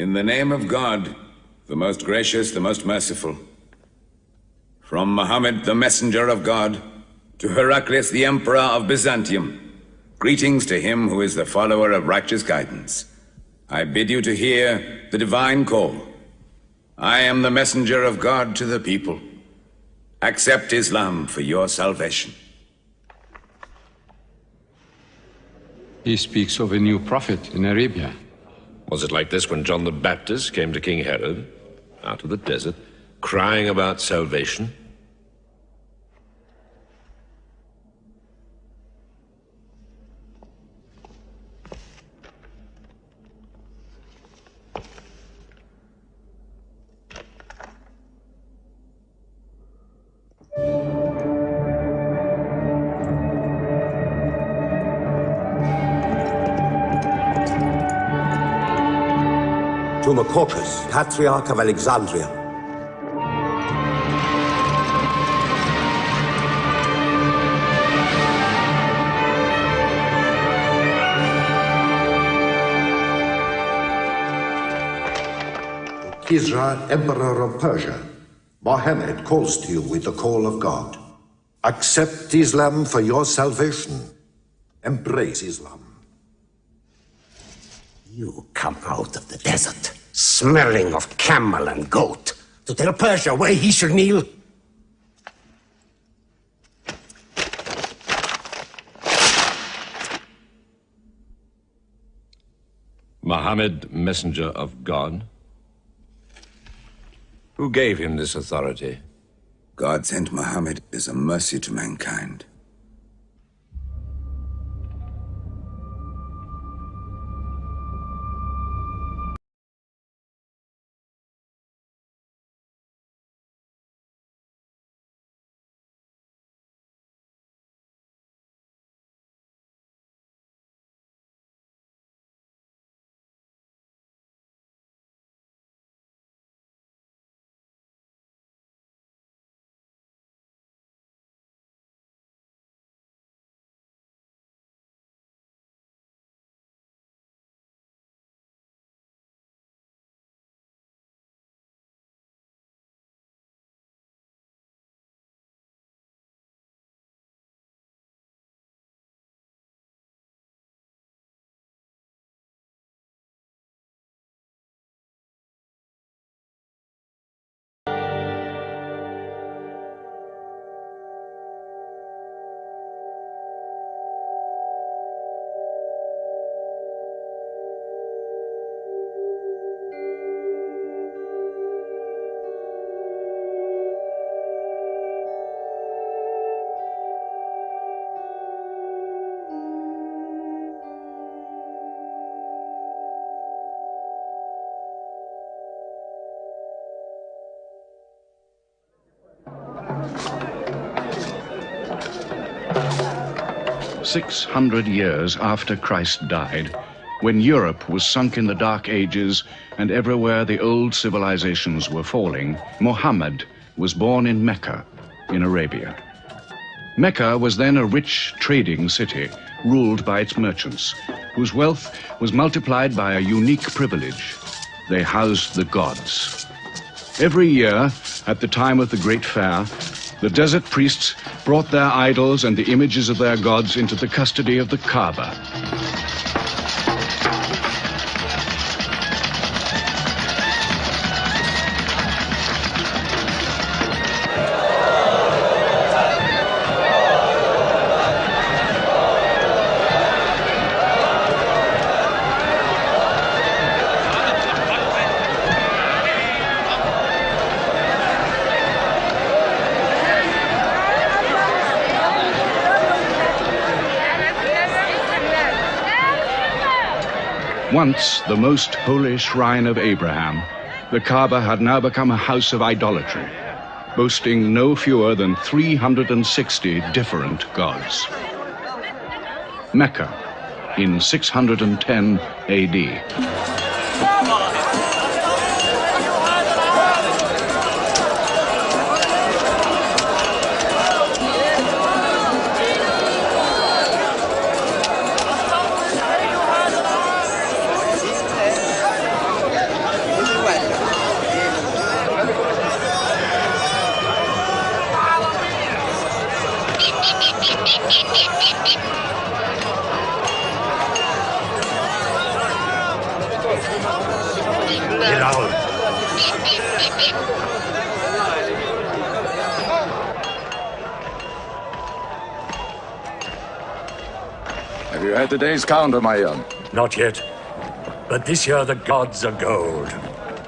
In the name of God, the most gracious, the most merciful. From Muhammad, the messenger of God, to Heraclius, the emperor of Byzantium, greetings to him who is the follower of righteous guidance. I bid you to hear the divine call. I am the messenger of God to the people. Accept Islam for your salvation. He speaks of a new prophet in Arabia. Was it like this when John the Baptist came to King Herod, out of the desert, crying about salvation? To Macaucus, Patriarch of Alexandria. To Kisra, Emperor of Persia, Mohammed calls to you with the call of God. Accept Islam for your salvation. Embrace Islam. You come out of the desert, smelling of camel and goat, to tell Persia where he should kneel? Muhammad, messenger of God? Who gave him this authority? God sent Muhammad as a mercy to mankind. "600 years after Christ died, when Europe was sunk in the Dark Ages and everywhere the old civilizations were falling, Muhammad was born in Mecca, in Arabia. Mecca was then a rich trading city ruled by its merchants, whose wealth was multiplied by a unique privilege. They housed the gods. Every year, at the time of the Great Fair, the desert priests brought their idols and the images of their gods into the custody of the Kaaba. Once the most holy shrine of Abraham, the Kaaba had now become a house of idolatry, boasting no fewer than 360 different gods. Mecca, in 610 AD. Have you had today's counter, my young? Not yet. But this year the gods are gold.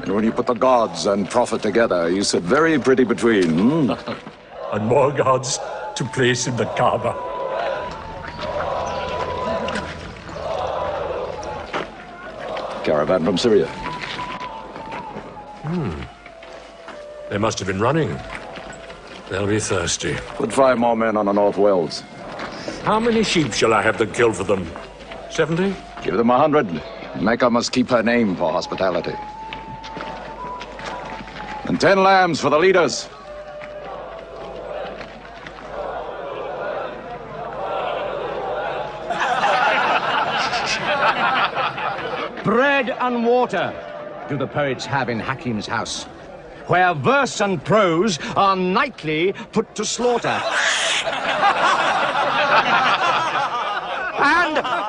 And when you put the gods and profit together, you sit very pretty between, And more gods to place in the Kaaba. Caravan from Syria. They must have been running. They'll be thirsty. Put 5 more men on the North Wells. How many sheep shall I have them kill for them? 70? Give them 100. Mecca must keep her name for hospitality. And 10 lambs for the leaders. Bread and water do the poets have in Hakim's house, where verse and prose are nightly put to slaughter.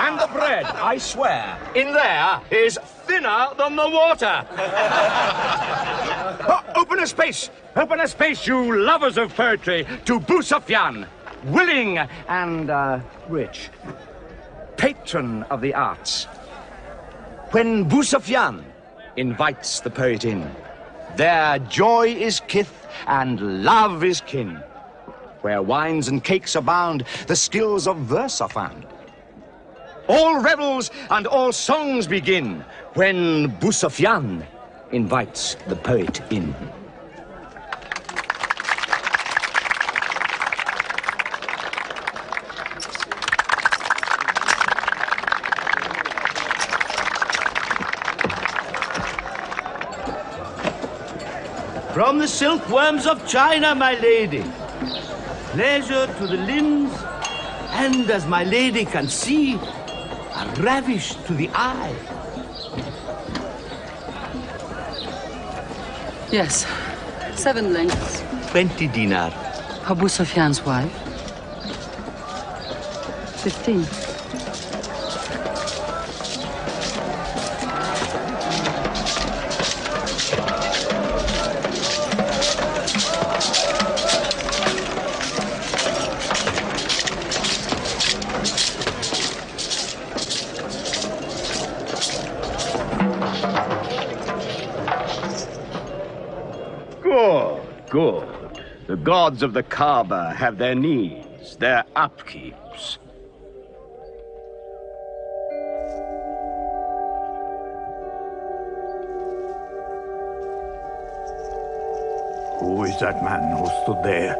And the bread, I swear, in there is thinner than the water. Oh, open a space, you lovers of poetry, to Boussoufiane, willing and rich, patron of the arts. When Boussoufiane invites the poet in, there joy is kith and love is kin. Where wines and cakes abound, the skills of verse are found. All revels and all songs begin when Boussoufiane invites the poet in. From the silkworms of China, my lady. Pleasure to the limbs, and as my lady can see, a ravish to the eye. Yes, 7 lengths. 20 dinar. Abu Sufyan's wife. 15. Good. The gods of the Kaaba have their needs, their upkeeps. Who is that man who stood there?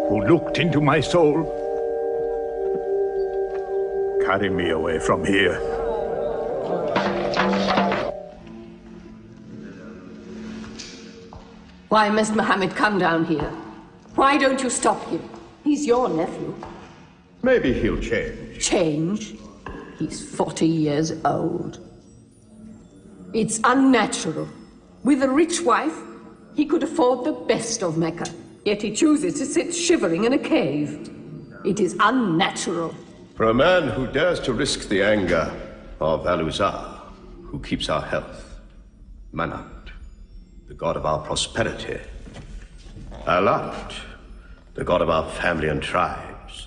Who looked into my soul? Carry me away from here. Why must Mohammed come down here? Why don't you stop him? He's your nephew. Maybe he'll change. Change? He's 40 years old. It's unnatural. With a rich wife, he could afford the best of Mecca. Yet he chooses to sit shivering in a cave. It is unnatural. For a man who dares to risk the anger of Al-Uzza, who keeps our health, Manat, the god of our prosperity, Alat, the god of our family and tribes,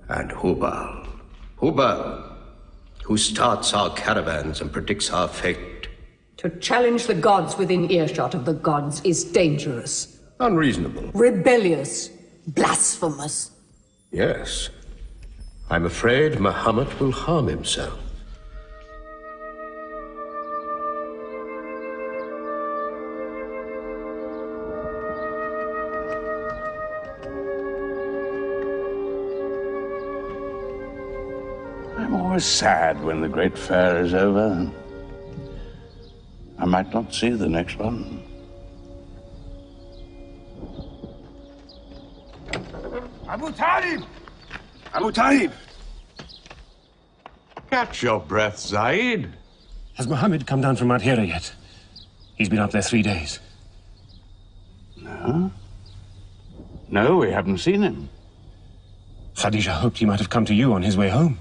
and Hubal, who starts our caravans and predicts our fate. To challenge the gods within earshot of the gods is dangerous. Unreasonable. Rebellious. Blasphemous. Yes. I'm afraid Muhammad will harm himself. I'm always sad when the great fair is over. I might not see the next one. Abu Talib! Abu Talib! Catch your breath, Zaid. Has Mohammed come down from Mount Hira yet? He's been up there 3 days. No? No, we haven't seen him. Khadija hoped he might have come to you on his way home.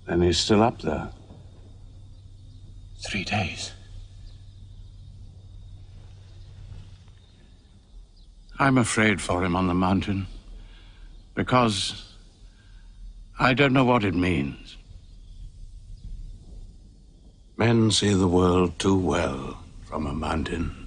Then he's still up there. 3 days. I'm afraid for him on the mountain. Because I don't know what it means. Men see the world too well from a mountain.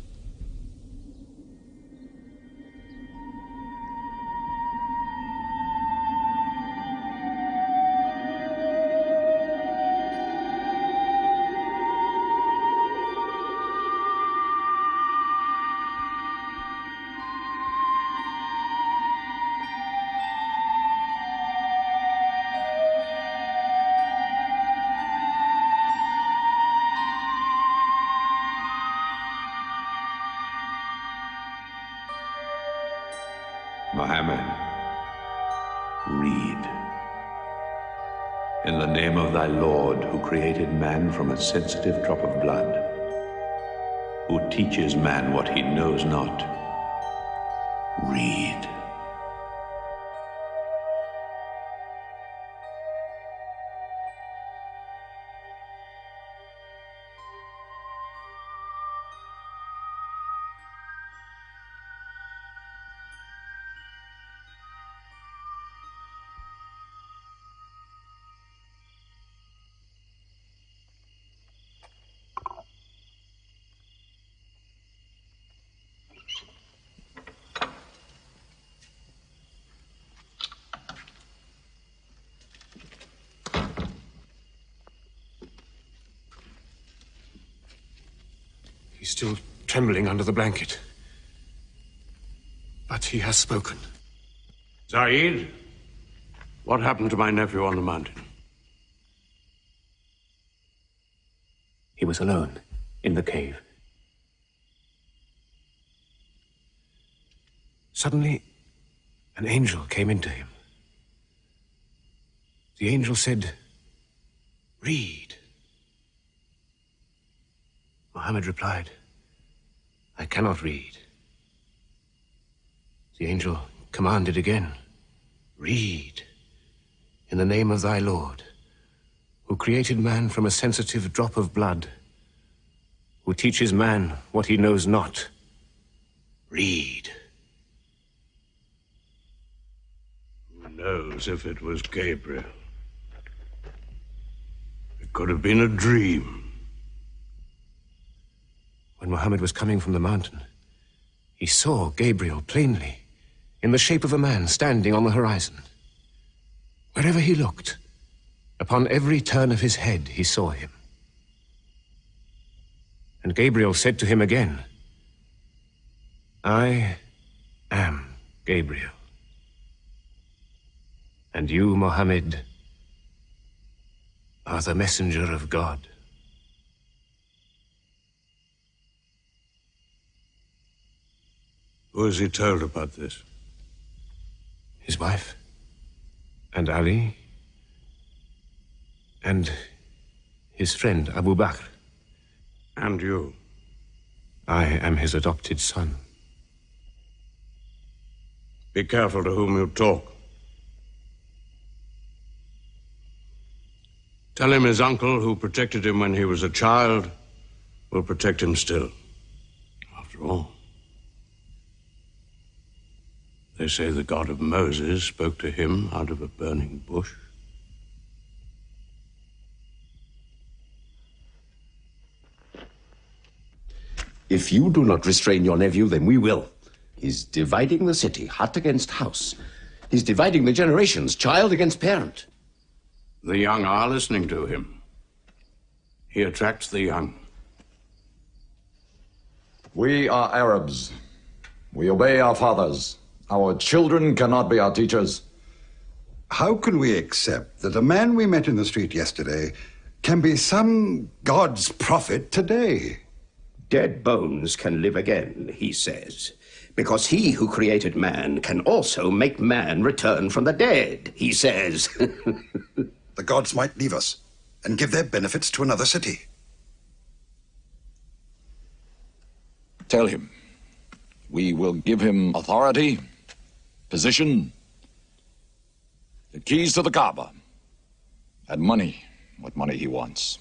Mohammed, read. In the name of thy Lord, who created man from a sensitive drop of blood, who teaches man what he knows not, read. He's still trembling under the blanket. But he has spoken. Saeed, what happened to my nephew on the mountain? He was alone in the cave. Suddenly, an angel came into him. The angel said, "Read." Mohammed replied, "I cannot read." The angel commanded again, "Read, in the name of thy Lord, who created man from a sensitive drop of blood, who teaches man what he knows not. Read." Who knows if it was Gabriel? It could have been a dream. When Mohammed was coming from the mountain, he saw Gabriel plainly, in the shape of a man standing on the horizon. Wherever he looked, upon every turn of his head, he saw him. And Gabriel said to him again, "I am Gabriel. And you, Mohammed, are the messenger of God." Who has he told about this? His wife, and Ali, and his friend Abu Bakr. And you? I am his adopted son. Be careful to whom you talk. Tell him his uncle, who protected him when he was a child, will protect him still. After all, they say the God of Moses spoke to him out of a burning bush. If you do not restrain your nephew, then we will. He's dividing the city, hut against house. He's dividing the generations, child against parent. The young are listening to him. He attracts the young. We are Arabs. We obey our fathers. Our children cannot be our teachers. How can we accept that a man we met in the street yesterday can be some God's prophet today? Dead bones can live again, he says, because he who created man can also make man return from the dead, he says. The gods might leave us and give their benefits to another city. Tell him. We will give him authority, position, the keys to the Kaaba, and money, what money he wants.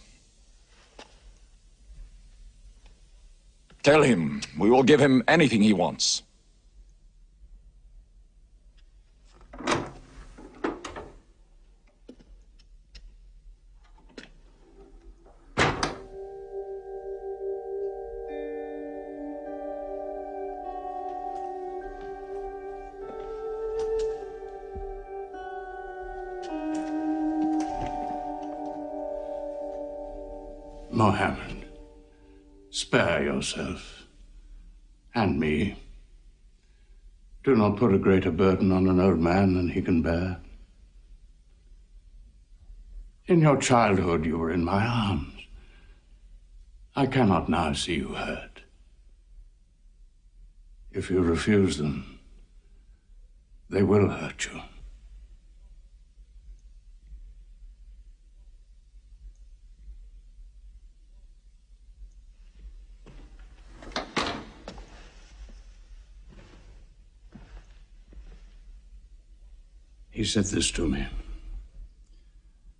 Tell him we will give him anything he wants. Mohammed, spare yourself and me. Do not put a greater burden on an old man than he can bear. In your childhood, you were in my arms. I cannot now see you hurt. If you refuse them, they will hurt you. He said this to me.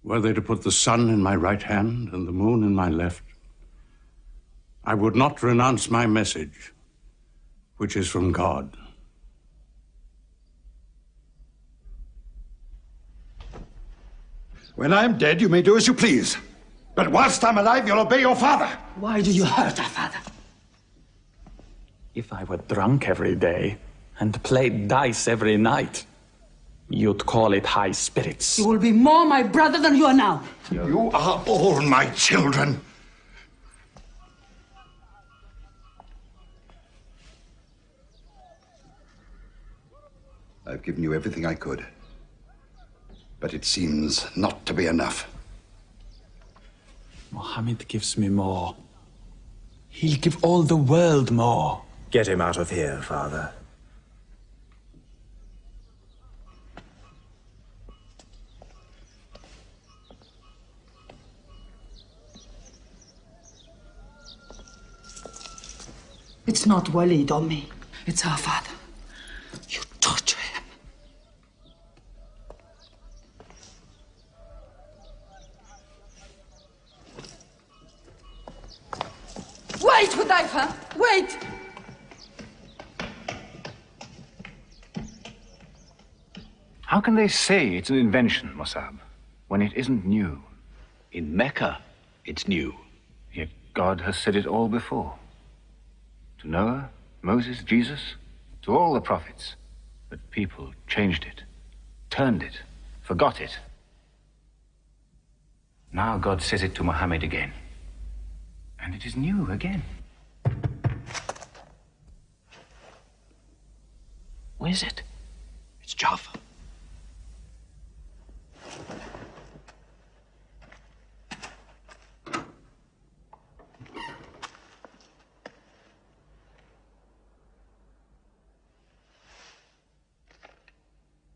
Were they to put the sun in my right hand and the moon in my left, I would not renounce my message, which is from God. When I'm dead, you may do as you please. But whilst I'm alive, you'll obey your father. Why do you hurt our father? If I were drunk every day and played dice every night, you'd call it high spirits. You will be more my brother than you are now. You are all my children. I've given you everything I could. But it seems not to be enough. Mohammed gives me more. He'll give all the world more. Get him out of here, Father. It's not Walid or me. It's our father. You torture him. Wait, Hudayfa! Wait! How can they say it's an invention, Mossab, when it isn't new? In Mecca, it's new. Yet God has said it all before. To Noah, Moses, Jesus, to all the prophets. But people changed it, turned it, forgot it. Now God says it to Muhammad again. And it is new again. What is it? It's Jaffa.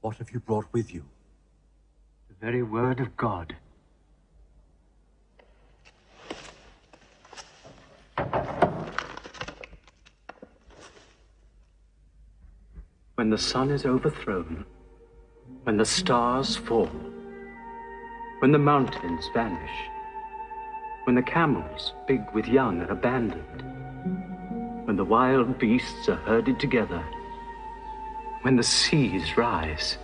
What have you brought with you? The very word of God. When the sun is overthrown, when the stars fall, when the mountains vanish, when the camels, big with young, are abandoned, when the wild beasts are herded together, when the seas rise,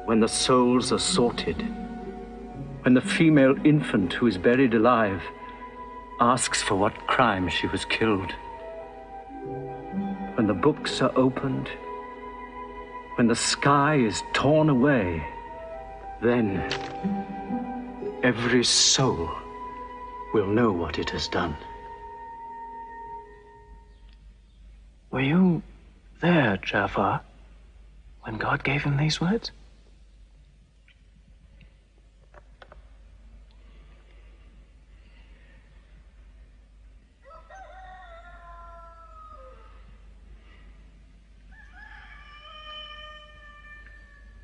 when the souls are sorted, when the female infant who is buried alive asks for what crime she was killed, when the books are opened, when the sky is torn away, then every soul will know what it has done. Were you there, Jafar, when God gave him these words?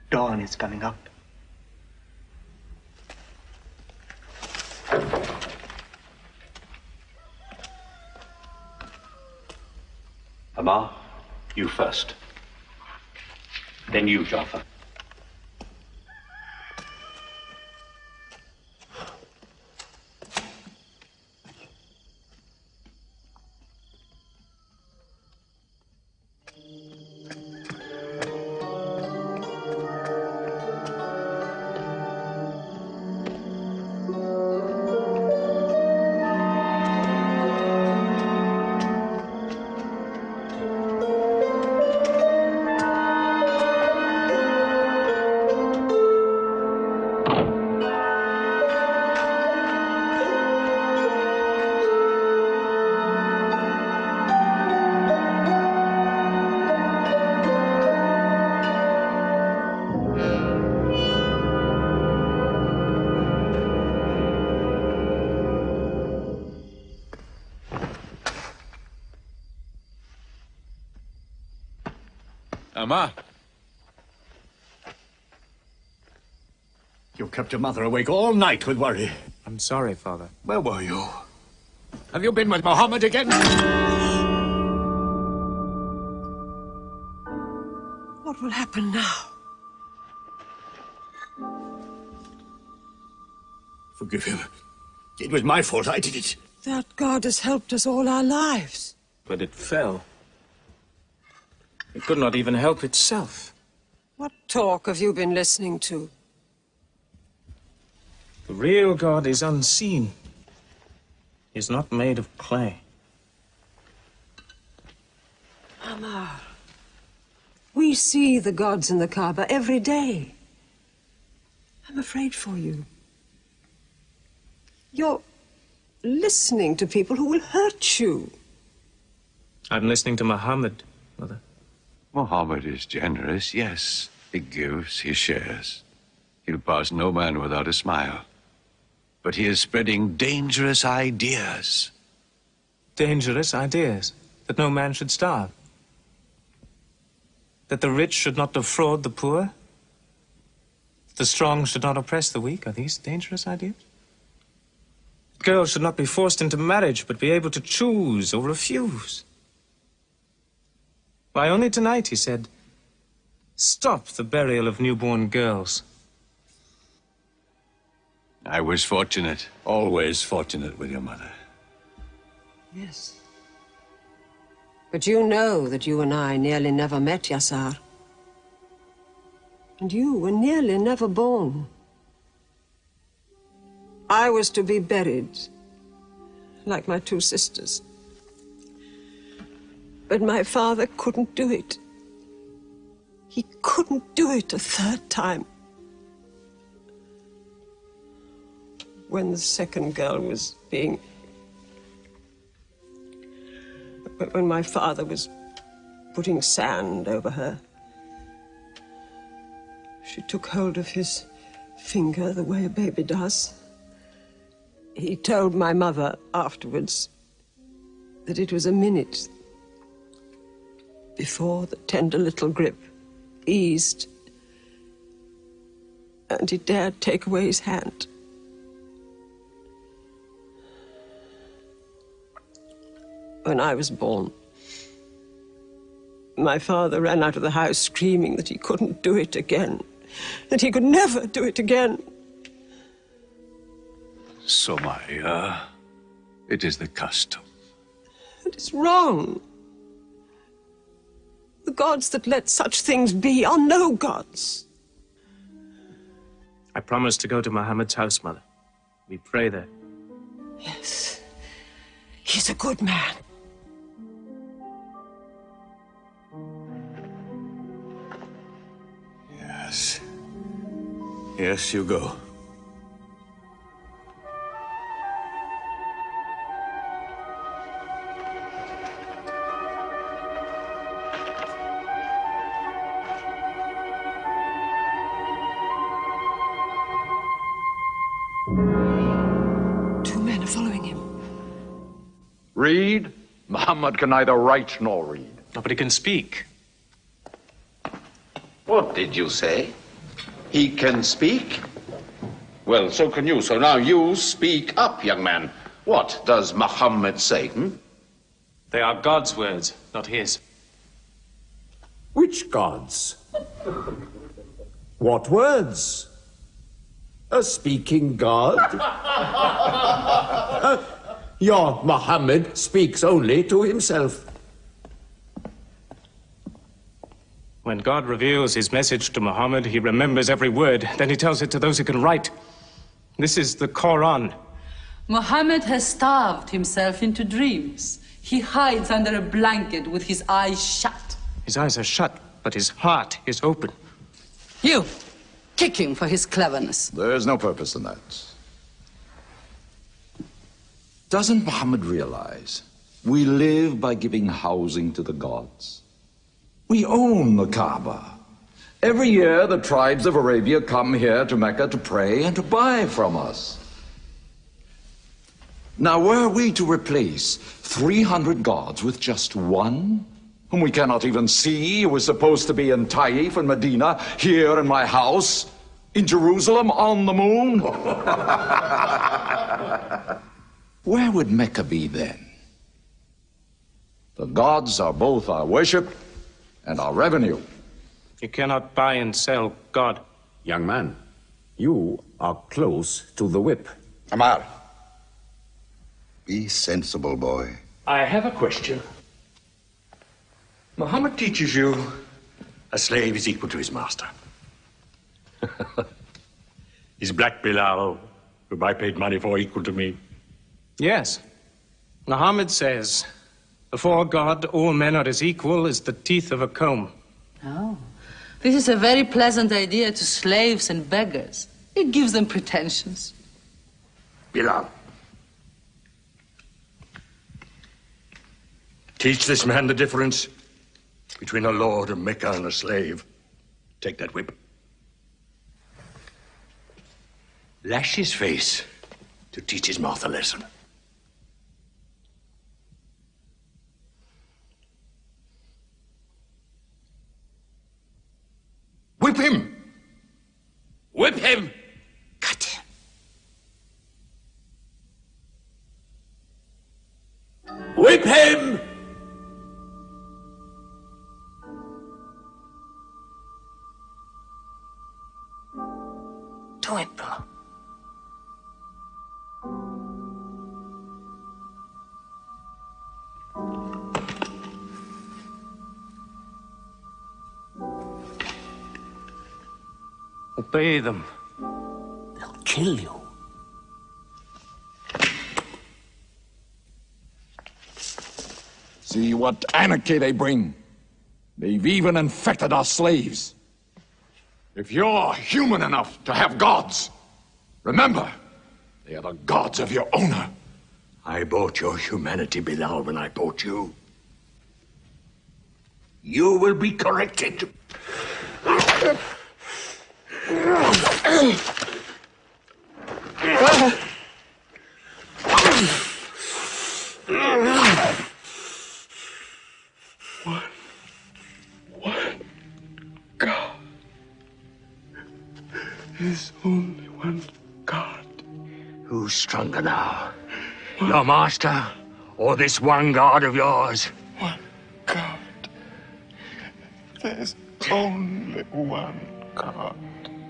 Dawn is coming up. Amar, you first. Then you, Jafar. Amma. You kept your mother awake all night with worry. I'm sorry, Father. Where were you? Have you been with Mohammed again? What will happen now? Forgive him. It was my fault. I did it. That God has helped us all our lives. But it fell. It could not even help itself. What talk have you been listening to? The real God is unseen. He is not made of clay. Ammar, we see the gods in the Kaaba every day. I'm afraid for you. You're listening to people who will hurt you. I'm listening to Muhammad, Mother. Muhammad is generous, yes. He gives, he shares. He'll pass no man without a smile. But he is spreading dangerous ideas. Dangerous ideas? That no man should starve? That the rich should not defraud the poor? That the strong should not oppress the weak? Are these dangerous ideas? Girls should not be forced into marriage, but be able to choose or refuse. Why, only tonight he said, stop the burial of newborn girls. I was fortunate, always fortunate with your mother. Yes. But you know that you and I nearly never met, Yassar. And you were nearly never born. I was to be buried, like my two sisters. But my father couldn't do it. He couldn't do it a third time. When the second girl was being... When my father was putting sand over her, she took hold of his finger the way a baby does. He told my mother afterwards that it was a minute before the tender little grip eased and he dared take away his hand. When I was born, my father ran out of the house screaming that he couldn't do it again, that he could never do it again. Somaya, it is the custom. It is wrong. The gods that let such things be are no gods. I promised to go to Muhammad's house, Mother. We pray there. Yes. He's a good man. Yes. Yes, you go. Read? Muhammad can neither write nor read. No, but he can speak. What did you say? He can speak? Well, so can you. So now you speak up, young man. What does Muhammad say, They are God's words, not his. Which gods? What words? A speaking God? Your Muhammad speaks only to himself. When God reveals his message to Muhammad, he remembers every word. Then he tells it to those who can write. This is the Quran. Muhammad has starved himself into dreams. He hides under a blanket with his eyes shut. His eyes are shut, but his heart is open. You, kick him for his cleverness. There is no purpose in that. Doesn't Muhammad realize we live by giving housing to the gods? We own the Kaaba. Every year, the tribes of Arabia come here to Mecca to pray and to buy from us. Now, were we to replace 300 gods with just one, whom we cannot even see, who is supposed to be in Taif and Medina, here in my house, in Jerusalem, on the moon? Where would Mecca be then? The gods are both our worship and our revenue. You cannot buy and sell God. Young man, you are close to the whip. Amar, be sensible, boy. I have a question. Muhammad teaches you a slave is equal to his master. Is Black Bilal, whom I paid money for, equal to me? Yes. Muhammad says, before God, all men are as equal as the teeth of a comb. Oh, this is a very pleasant idea to slaves and beggars. It gives them pretensions. Bilal, teach this man the difference between a lord of Mecca and a slave. Take that whip. Lash his face to teach his mouth a lesson. Whip him! Whip him! Cut him! Whip him! Do it, bro. Obey them. They'll kill you. See what anarchy they bring. They've even infected our slaves. If you're human enough to have gods, remember, they are the gods of your owner. I bought your humanity, Bilal, when I bought you. You will be corrected. There's only one God. Who's stronger now? Your master or this one God of yours? One God. There's only one God.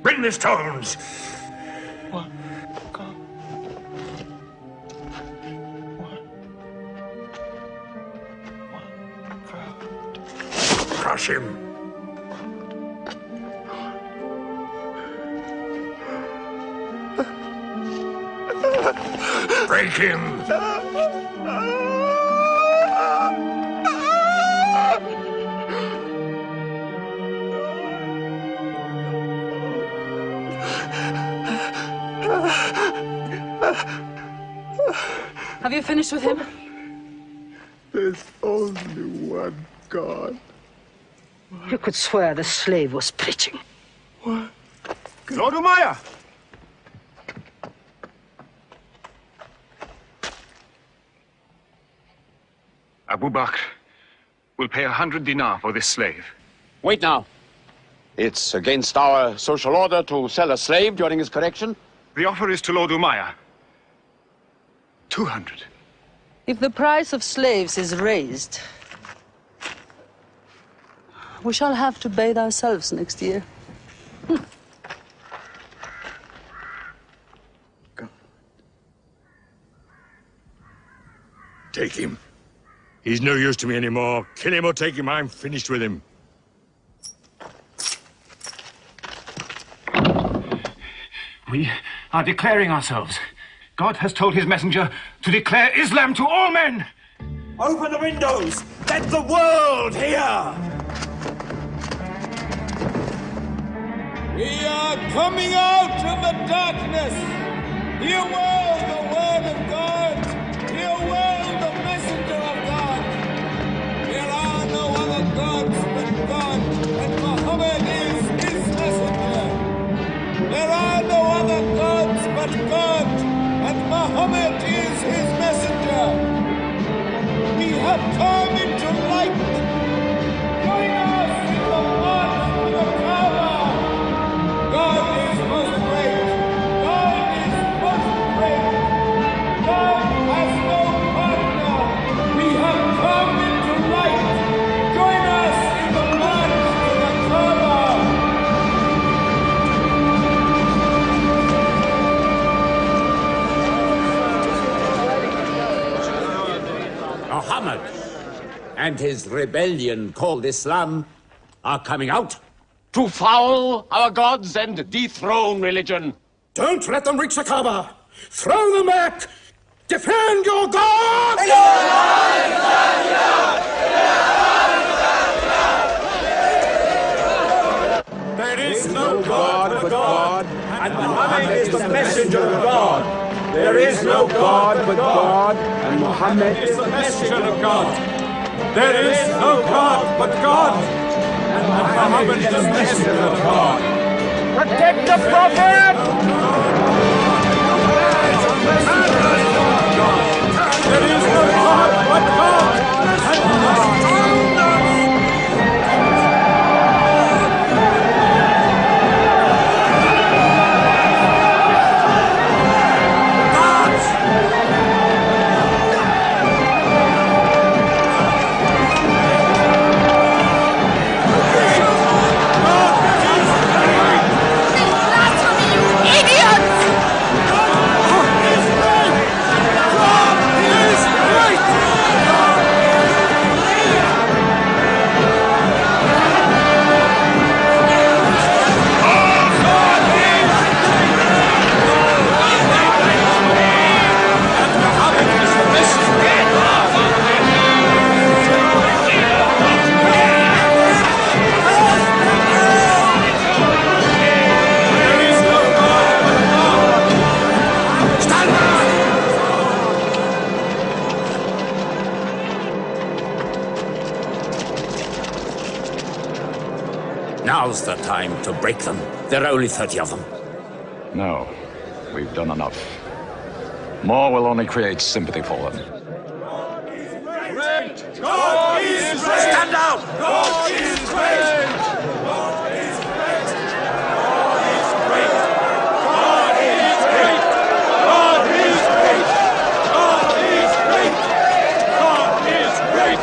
Bring the stones! One God. One God. Crush him. Break him! Have you finished with him? There's only one God. You could swear the slave was preaching. What? Lord Umayyah! Abu Bakr will pay 100 dinar for this slave. Wait now. It's against our social order to sell a slave during his correction. The offer is to Lord Umayyah. 200. If the price of slaves is raised, we shall have to bathe ourselves next year. Take him. He's no use to me anymore. Kill him or take him. I'm finished with him. We are declaring ourselves. God has told his messenger to declare Islam to all men. Open the windows! Let the world hear! We are coming out of the darkness. Hear well the word of God. Hear well the messenger of God. There are no other gods but God, and Muhammad is his messenger. There are no other gods but God, and Muhammad is his messenger. He hath come into light and his rebellion called Islam are coming out. To foul our gods and dethrone religion. Don't let them reach the Kaaba. Throw them back. Defend your God! There is no God but God, and Muhammad is the messenger of God. There is no God but God, and Muhammad is the messenger of God. There is no God but God, and Muhammad is the messenger of God. Protect the Prophet! There is no God but God, and Muhammad. Now's the time to break them. There are only 30 of them. No, we've done enough. More will only create sympathy for them. God is great! Stand down! God is great! God is great! God is great! God is great! God is great! God is great!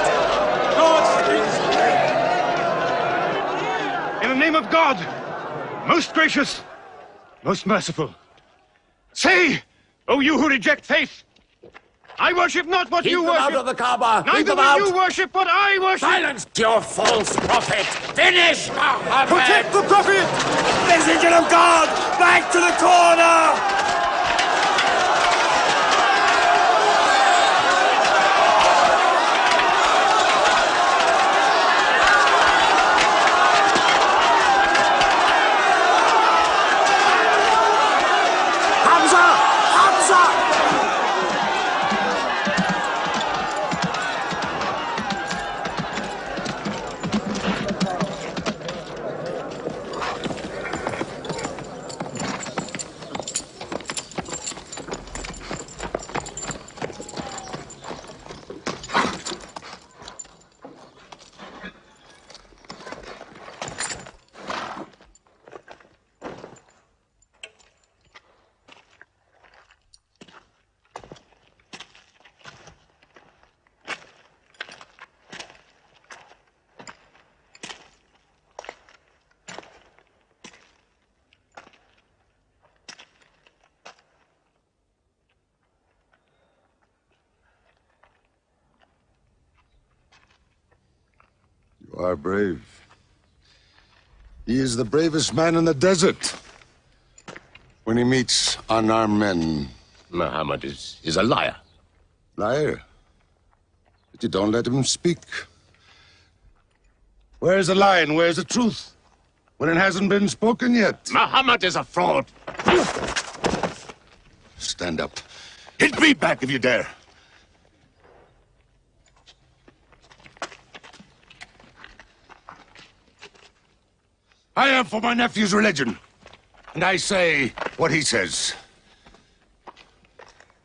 God is great! In the name of God, most gracious, most merciful, say, O you who reject faith, I worship not what you worship. Keep them out of the Kaaba! Neither will you worship what I worship. Silence your false prophet! Finish Muhammad! Protect the Prophet! Messenger of God! Back to the corner! You are brave. He is the bravest man in the desert. When he meets unarmed men, Muhammad is a liar. Liar? But you don't let him speak. Where's the lie and where's the truth? When it hasn't been spoken yet. Muhammad is a fraud. Stand up. Hit me back if you dare. I am for my nephew's religion, and I say what he says.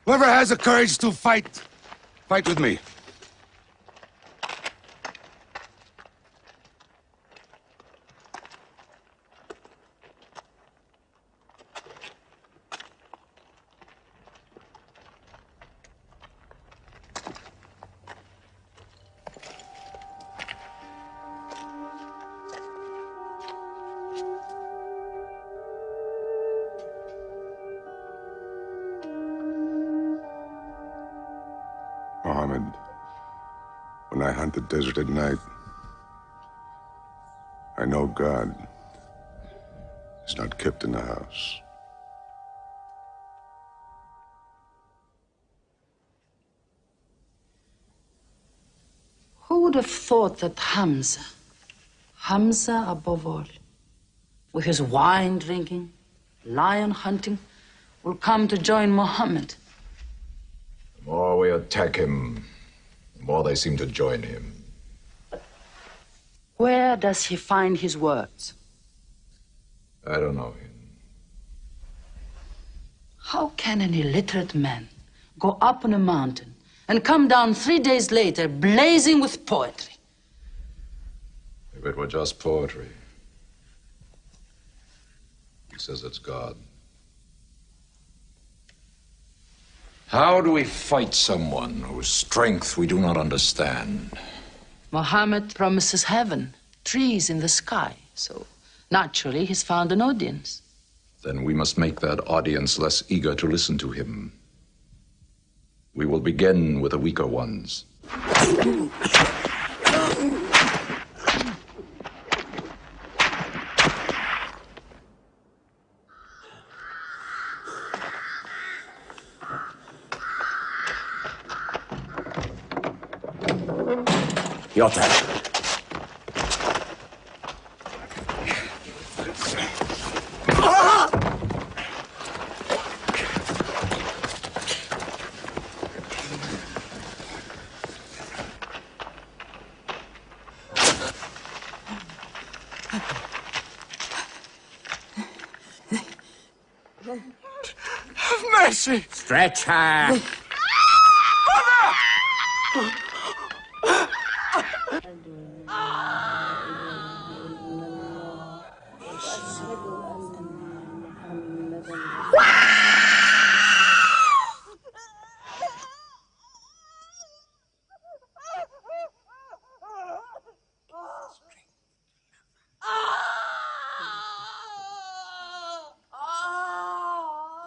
Whoever has the courage to fight, fight with me. Mohammed, I hunt the desert at night, I know God is not kept in the house. Who would have thought that Hamza above all, with his wine drinking, lion hunting, will come to join Muhammad? The more we attack him, the more they seem to join him. Where does he find his words? I don't know him. How can an illiterate man go up on a mountain and come down 3 days later blazing with poetry? If it were just poetry. He says it's God. How do we fight someone whose strength we do not understand? Muhammad promises heaven, trees in the sky, so naturally he's found an audience. Then we must make that audience less eager to listen to him. We will begin with the weaker ones. Your turn. Have mercy! Stretch her!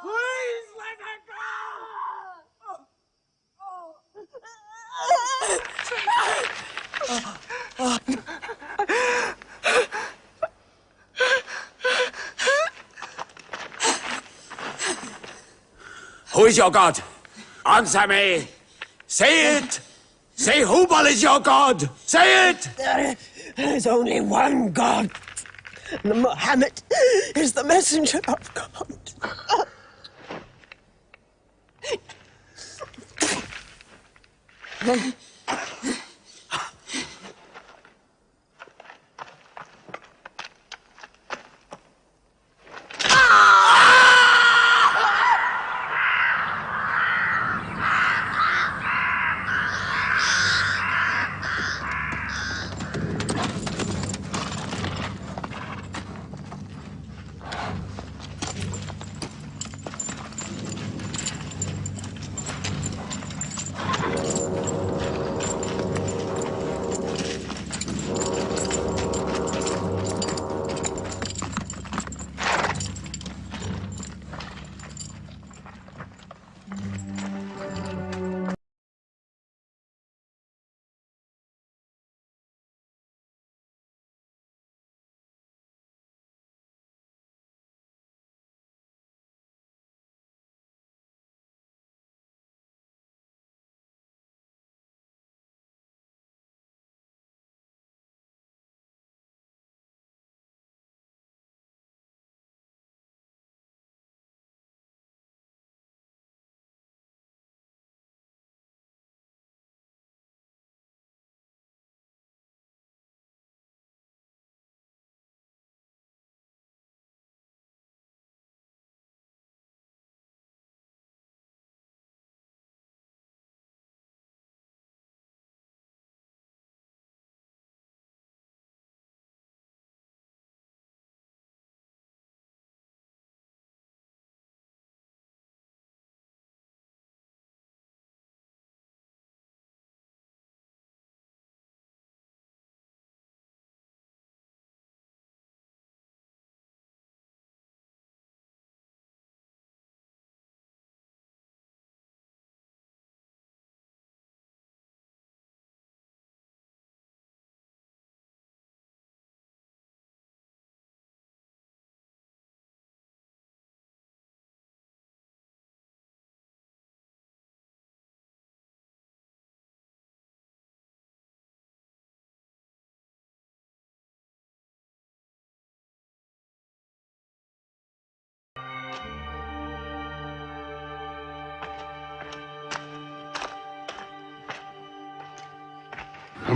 Please let her Who is your God? Answer me! Say it! Say Hubal is your God! Say it! There is only one God. And Muhammad is the messenger of God.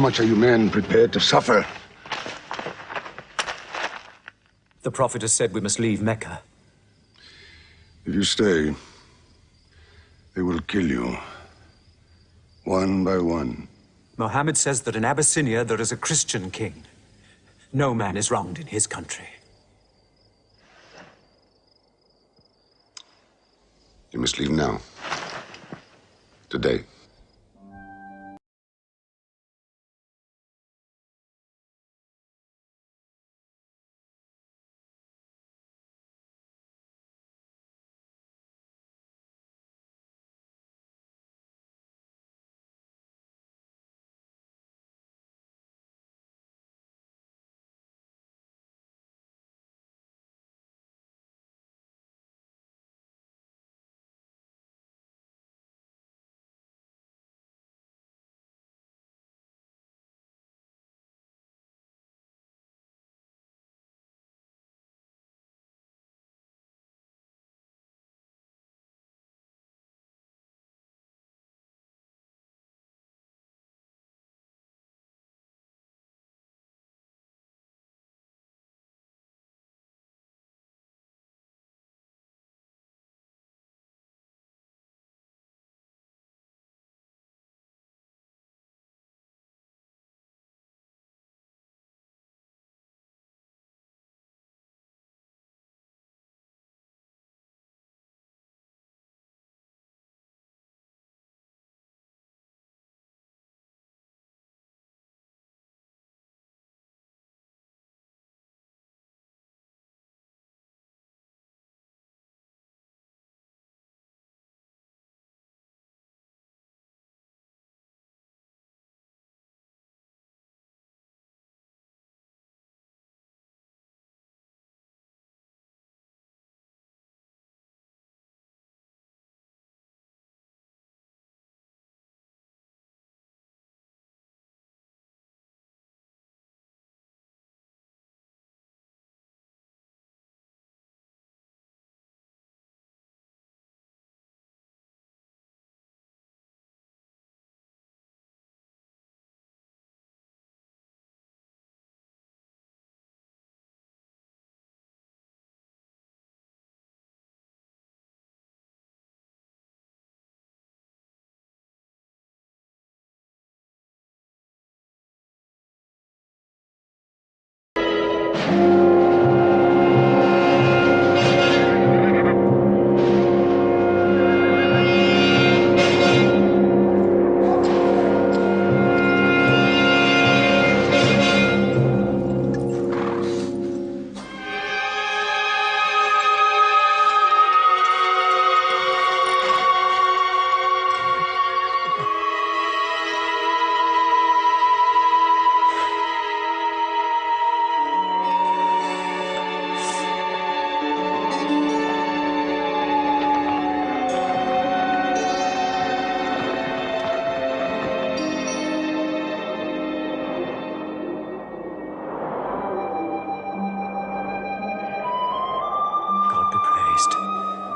much are you men prepared to suffer? The Prophet has said we must leave Mecca. If you stay, they will kill you. One by one. Mohammed says that in Abyssinia there is a Christian king. No man is wronged in his country. You must leave now. Today.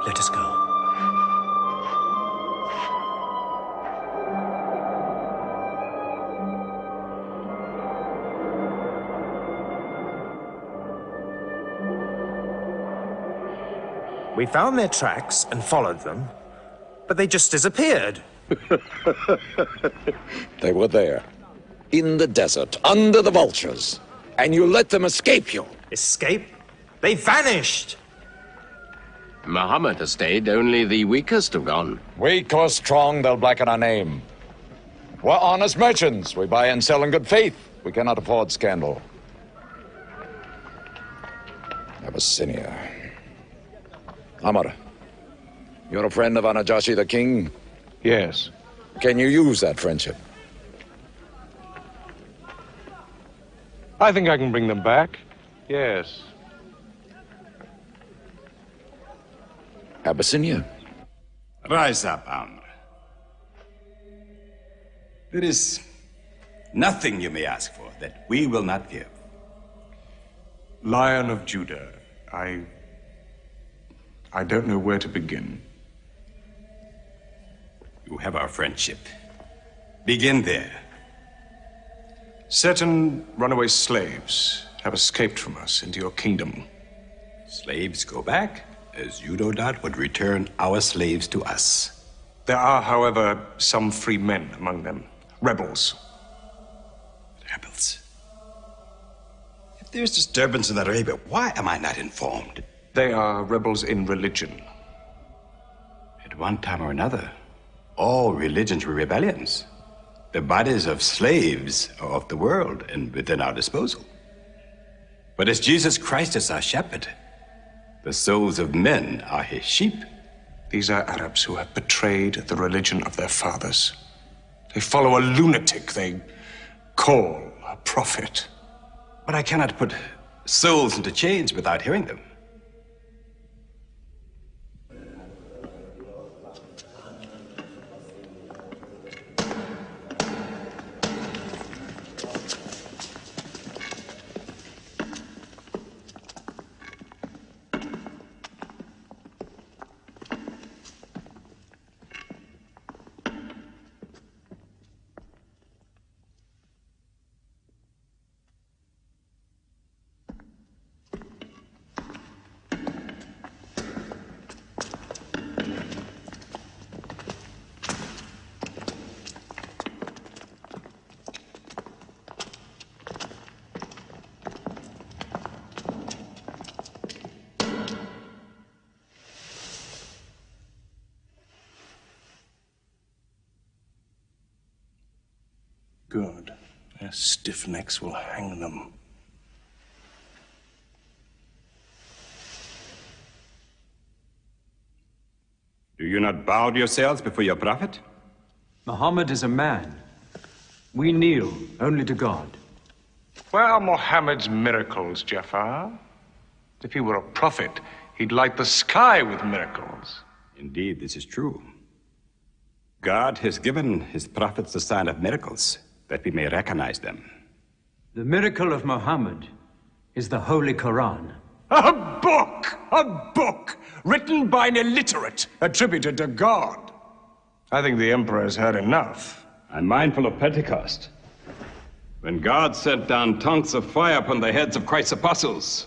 Let us go. We found their tracks and followed them, but they just disappeared. They were there, in the desert, under the vultures, and you let them escape you. Escape? They vanished! Muhammad has stayed, only the weakest have gone. Weak or strong, they'll blacken our name. We're honest merchants. We buy and sell in good faith. We cannot afford scandal. Abyssinia. Amr, you're a friend of Anajashi the king? Yes. Can you use that friendship? I think I can bring them back. Yes. Abyssinia. Rise up, Amr. There is nothing you may ask for that we will not give. Lion of Judah, I don't know where to begin. You have our friendship. Begin there. Certain runaway slaves have escaped from us into your kingdom. Slaves go back, as you no doubt would return our slaves to us. There are, however, some free men among them. Rebels. Rebels? If there's disturbance in Arabia, why am I not informed? They are rebels in religion. At one time or another, all religions were rebellions. The bodies of slaves are of the world and within our disposal. But as Jesus Christ is our shepherd, the souls of men are his sheep. These are Arabs who have betrayed the religion of their fathers. They follow a lunatic they call a prophet. But I cannot put souls into chains without hearing them. Good. Their stiff necks will hang them. Do you not bow yourselves before your prophet? Muhammad is a man. We kneel only to God. Where are Mohammed's miracles, Jafar? If he were a prophet, he'd light the sky with miracles. Indeed, this is true. God has given his prophets the sign of miracles, that we may recognize them. The miracle of Muhammad is the Holy Quran. A book! A book! Written by an illiterate, attributed to God. I think the Emperor has heard enough. I'm mindful of Pentecost, when God sent down tongues of fire upon the heads of Christ's apostles,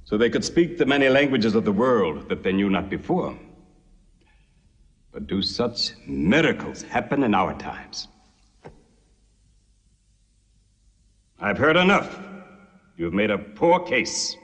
so they could speak the many languages of the world that they knew not before. But do such miracles happen in our times? I've heard enough. You've made a poor case.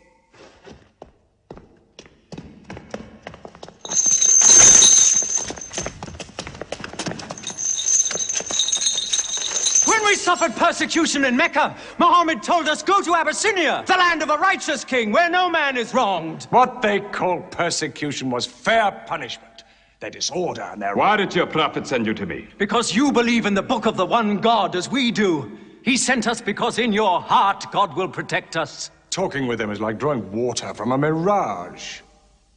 When we suffered persecution in Mecca, Muhammad told us, go to Abyssinia, the land of a righteous king, where no man is wronged. What they called persecution was fair punishment. Their disorder and their... Why did your prophet send you to me? Because you believe in the book of the one God as we do. He sent us because in your heart God will protect us. Talking with them is like drawing water from a mirage.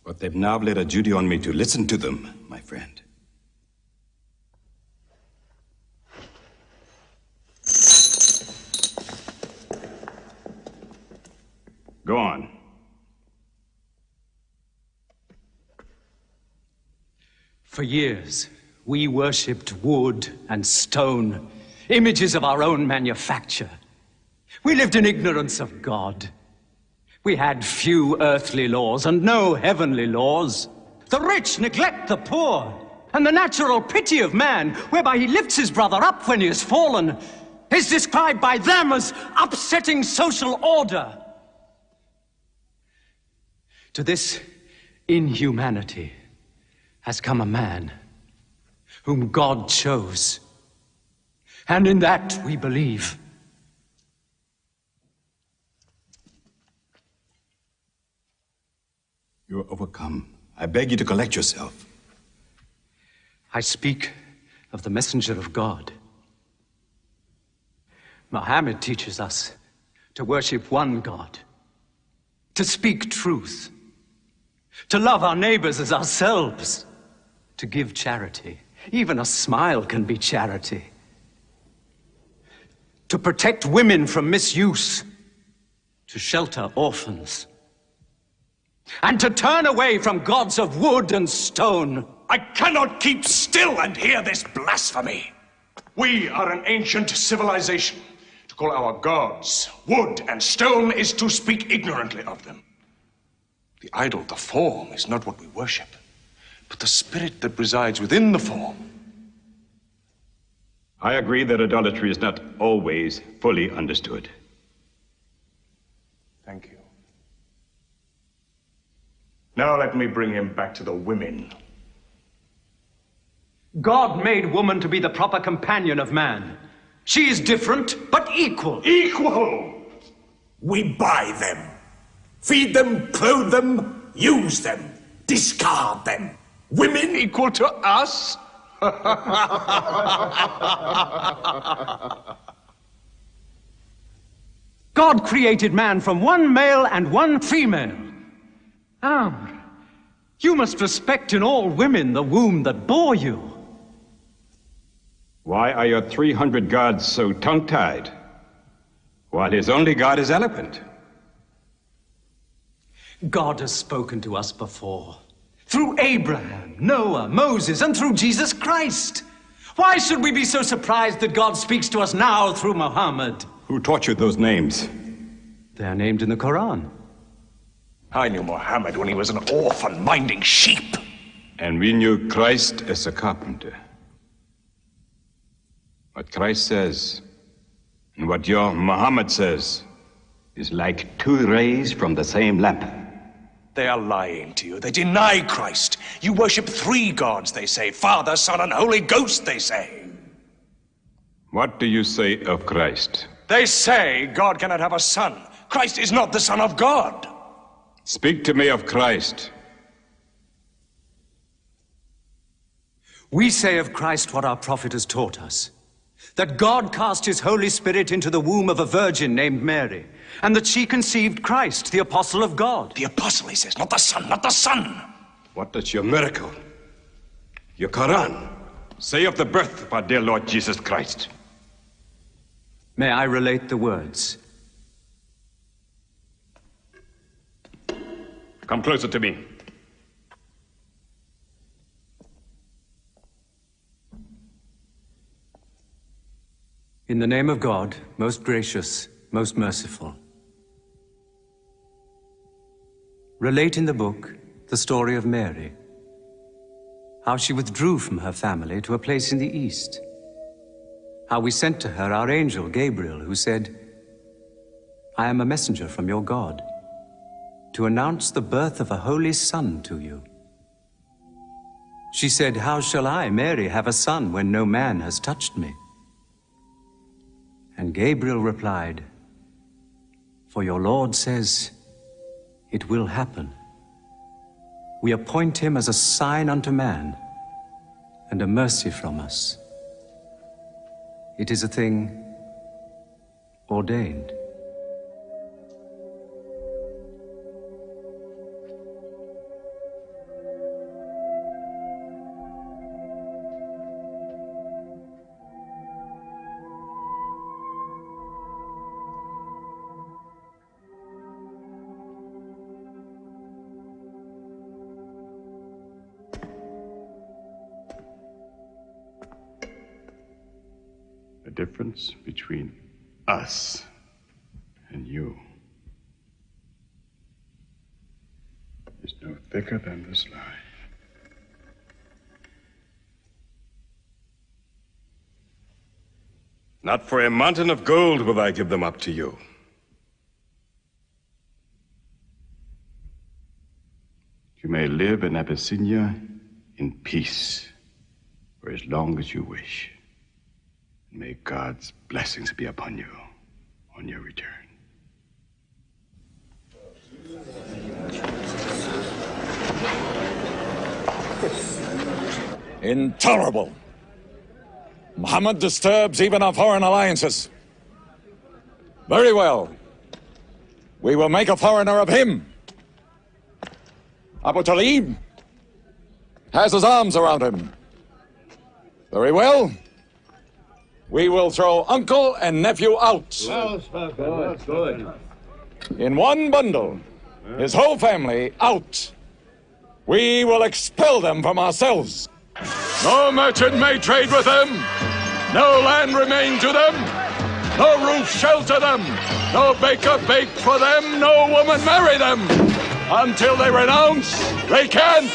But they've now laid a duty on me to listen to them, my friend. Go on. For years, we worshipped wood and stone, images of our own manufacture. We lived in ignorance of God. We had few earthly laws and no heavenly laws. The rich neglect the poor, and the natural pity of man, whereby he lifts his brother up when he has fallen, is described by them as upsetting social order. To this inhumanity has come a man whom God chose. And in that we believe. You are overcome. I beg you to collect yourself. I speak of the messenger of God. Muhammad teaches us to worship one God, to speak truth, to love our neighbors as ourselves, to give charity. Even a smile can be charity. To protect women from misuse, to shelter orphans, and to turn away from gods of wood and stone. I cannot keep still and hear this blasphemy. We are an ancient civilization. To To call our gods wood and stone is to speak ignorantly of them. The idol, the form, is not what we worship, but the spirit that resides within the form. I agree that idolatry is not always fully understood. Thank you. Now let me bring him back to the women. God made woman to be the proper companion of man. She is different, but equal. Equal! We buy them. Feed them, clothe them, use them, discard them. Women equal to us? God created man from one male and one female. You must respect in all women the womb that bore you. Why are your 300 gods so tongue-tied, while his only god is eloquent? God has spoken to us before, through Abraham, Noah, Moses, and through Jesus Christ. Why should we be so surprised that God speaks to us now through Muhammad? Who taught you those names? They are named in the Quran. I knew Muhammad when he was an orphan minding sheep. And we knew Christ as a carpenter. What Christ says and what your Muhammad says is like two rays from the same lamp. They are lying to you. They deny Christ. You worship 3 gods, they say. Father, Son, and Holy Ghost, they say. What do you say of Christ? They say God cannot have a son. Christ is not the Son of God. Speak to me of Christ. We say of Christ what our prophet has taught us. That God cast his Holy Spirit into the womb of a virgin named Mary, and that she conceived Christ, the apostle of God. The apostle, he says, not the son, not the son. What does your miracle, your Quran, say of the birth of our dear Lord Jesus Christ? May I relate the words? Come closer to me. In the name of God, most gracious, most merciful. Relate in the book the story of Mary, how she withdrew from her family to a place in the east, how we sent to her our angel Gabriel, who said, I am a messenger from your God, to announce the birth of a holy son to you. She said, how shall I, Mary, have a son when no man has touched me? And Gabriel replied, for your Lord says, it will happen. We appoint him as a sign unto man, and a mercy from us. It is a thing ordained. The difference between us and you is no thicker than this lie. Not for a mountain of gold will I give them up to you. You may live in Abyssinia in peace for as long as you wish. May God's blessings be upon you on your return. Intolerable. Muhammad disturbs even our foreign alliances. Very well. We will make a foreigner of him. Abu Talib has his arms around him. Very well. We will throw uncle and nephew out. Good. In one bundle, his whole family out. We will expel them from ourselves. No merchant may trade with them. No land remain to them. no roof shelter them, no baker bake for them, no woman marry them. Until they renounce, they can't.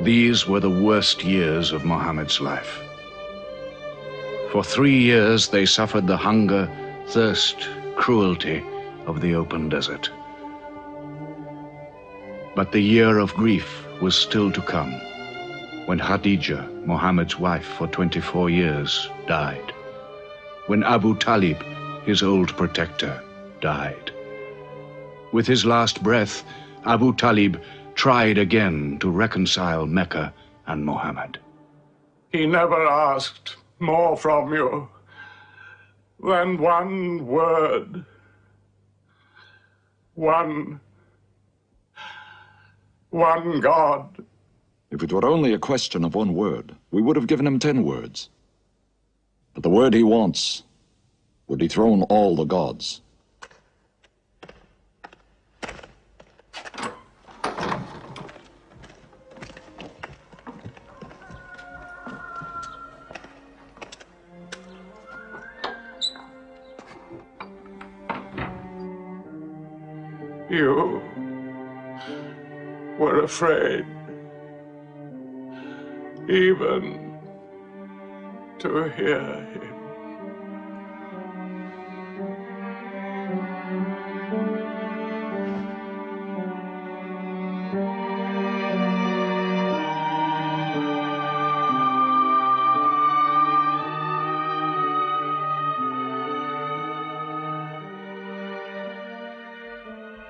These were the worst years of Muhammad's life. For 3 years they suffered the hunger, thirst, cruelty of the open desert. But the year of grief was still to come, when Khadija, Muhammad's wife for 24 years, died. When Abu Talib, his old protector, died. With his last breath, Abu Talib tried again to reconcile Mecca and Muhammad. He never asked more from you than one word. One God. If it were only a question of one word, we would have given him 10 words. But the word he wants would dethrone all the gods. You were afraid even to hear him.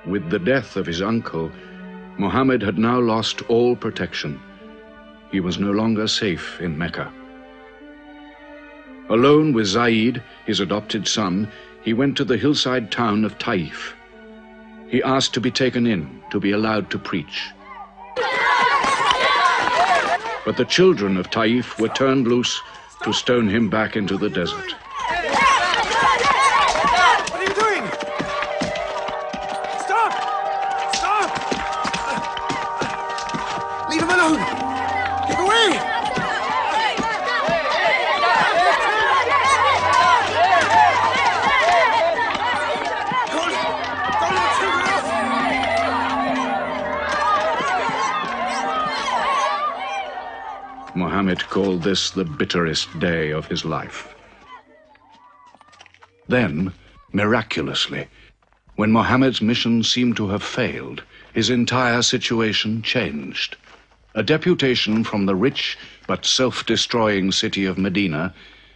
With the death of his uncle, Muhammad had now lost all protection. He was no longer safe in Mecca. Alone with Zaid, his adopted son, he went to the hillside town of Taif. He asked to be taken in, to be allowed to preach. But the children of Taif were turned loose to stone him back into the desert. Muhammad called this the bitterest day of his life. Then, miraculously, when Muhammad's mission seemed to have failed, his entire situation changed. A deputation from the rich but self-destroying city of Medina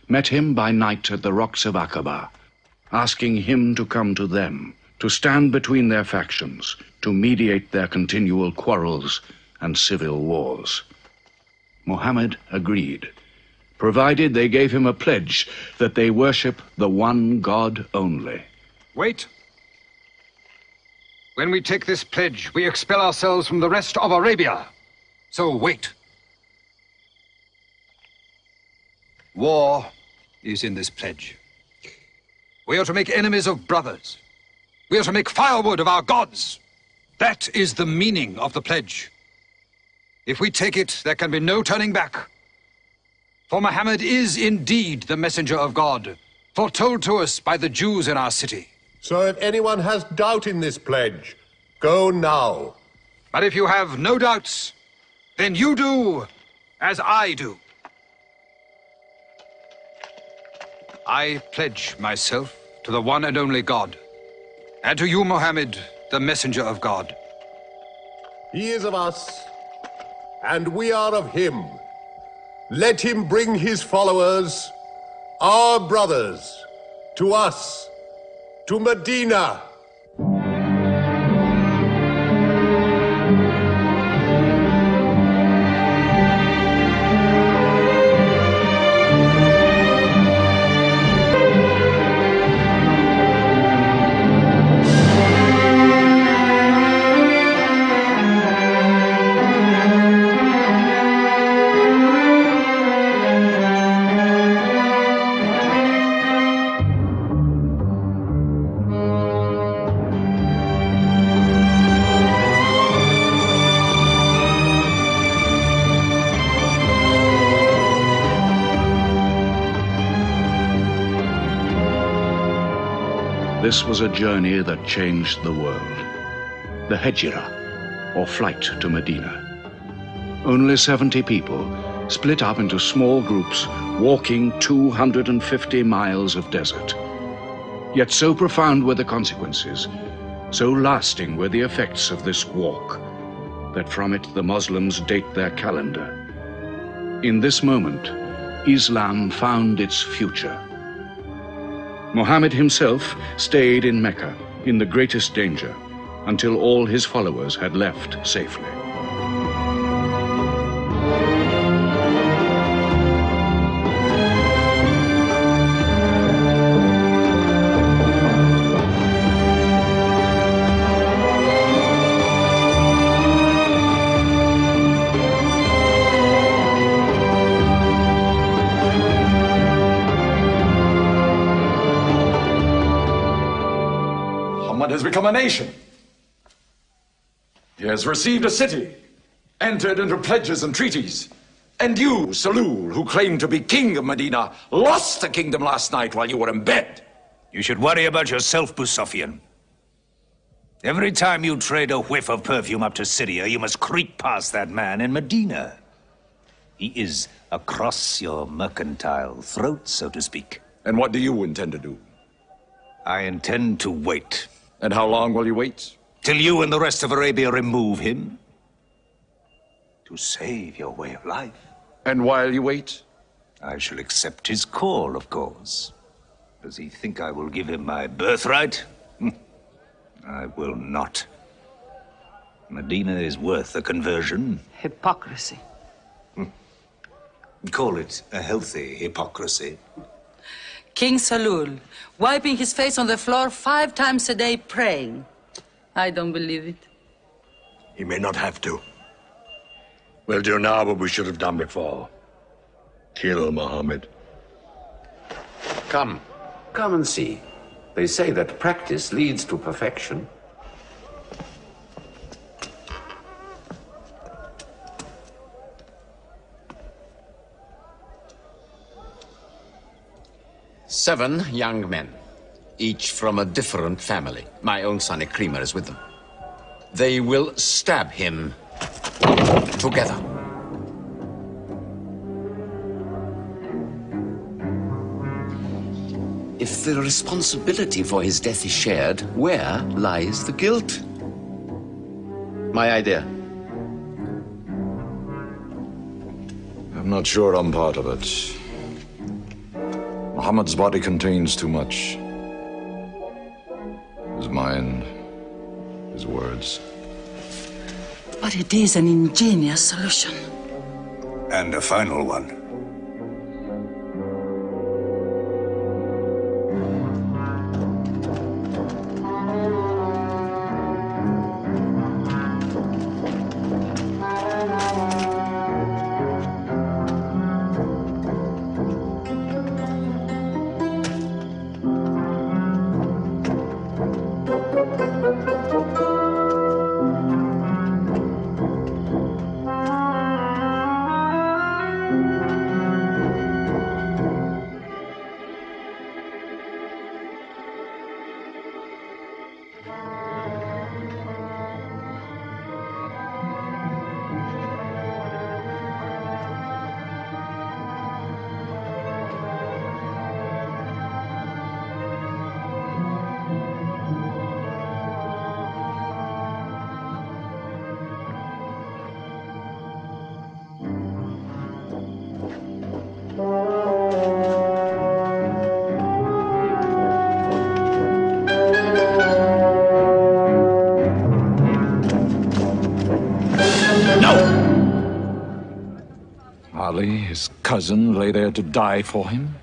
met him by night at the rocks of Aqaba, asking him to come to them, to stand between their factions, to mediate their continual quarrels and civil wars. Muhammad agreed, provided they gave him a pledge that they worship the one God only. Wait. When we take this pledge, we expel ourselves from the rest of Arabia. So wait. War is in this pledge. We are to make enemies of brothers. We are to make firewood of our gods. That is the meaning of the pledge. If we take it, there can be no turning back. For Muhammad is indeed the messenger of God, foretold to us by the Jews in our city. So if anyone has doubt in this pledge, go now. But if you have no doubts, then you do as I do. I pledge myself to the one and only God, and to you, Muhammad, the messenger of God. He is of us, and we are of him. Let him bring his followers, Our brothers. To us. To Medina. This was a journey that changed the world. The Hejira, or flight to Medina. Only 70 people, split up into small groups, walking 250 miles of desert. Yet so profound were the consequences, so lasting were the effects of this walk, that from it the Muslims date their calendar. In this moment, Islam found its future. Muhammad himself stayed in Mecca in the greatest danger until all his followers had left safely. Has become a nation. He has received a city, entered into pledges and treaties. And you, Salul, who claimed to be king of Medina, lost the kingdom last night while you were in bed. You should worry about yourself, Busofian. Every time you trade a whiff of perfume up to Syria, you must creep past that man in Medina. He is across your mercantile throat, so to speak. And what do you intend to do? I intend to wait. And how long will you wait? Till you and the rest of Arabia remove him. To save your way of life. And while you wait? I shall accept his call, of course. Does he think I will give him my birthright? I will not. Medina is worth a conversion. Hypocrisy. Call it a healthy hypocrisy. King Salul, wiping his face on the floor 5 times a day, praying. I don't believe it. He may not have to. We'll do now what we should have done before. Kill Muhammad. Come and see. They say that practice leads to perfection. Seven young men, each from a different family. My own son Ikrimah is with them. They will stab him together. If the responsibility for his death is shared, where lies the guilt? My idea. I'm not sure I'm part of it. Muhammad's body contains too much. His mind, his words. But it is an ingenious solution. And a final one. Ali, his cousin, lay there to die for him?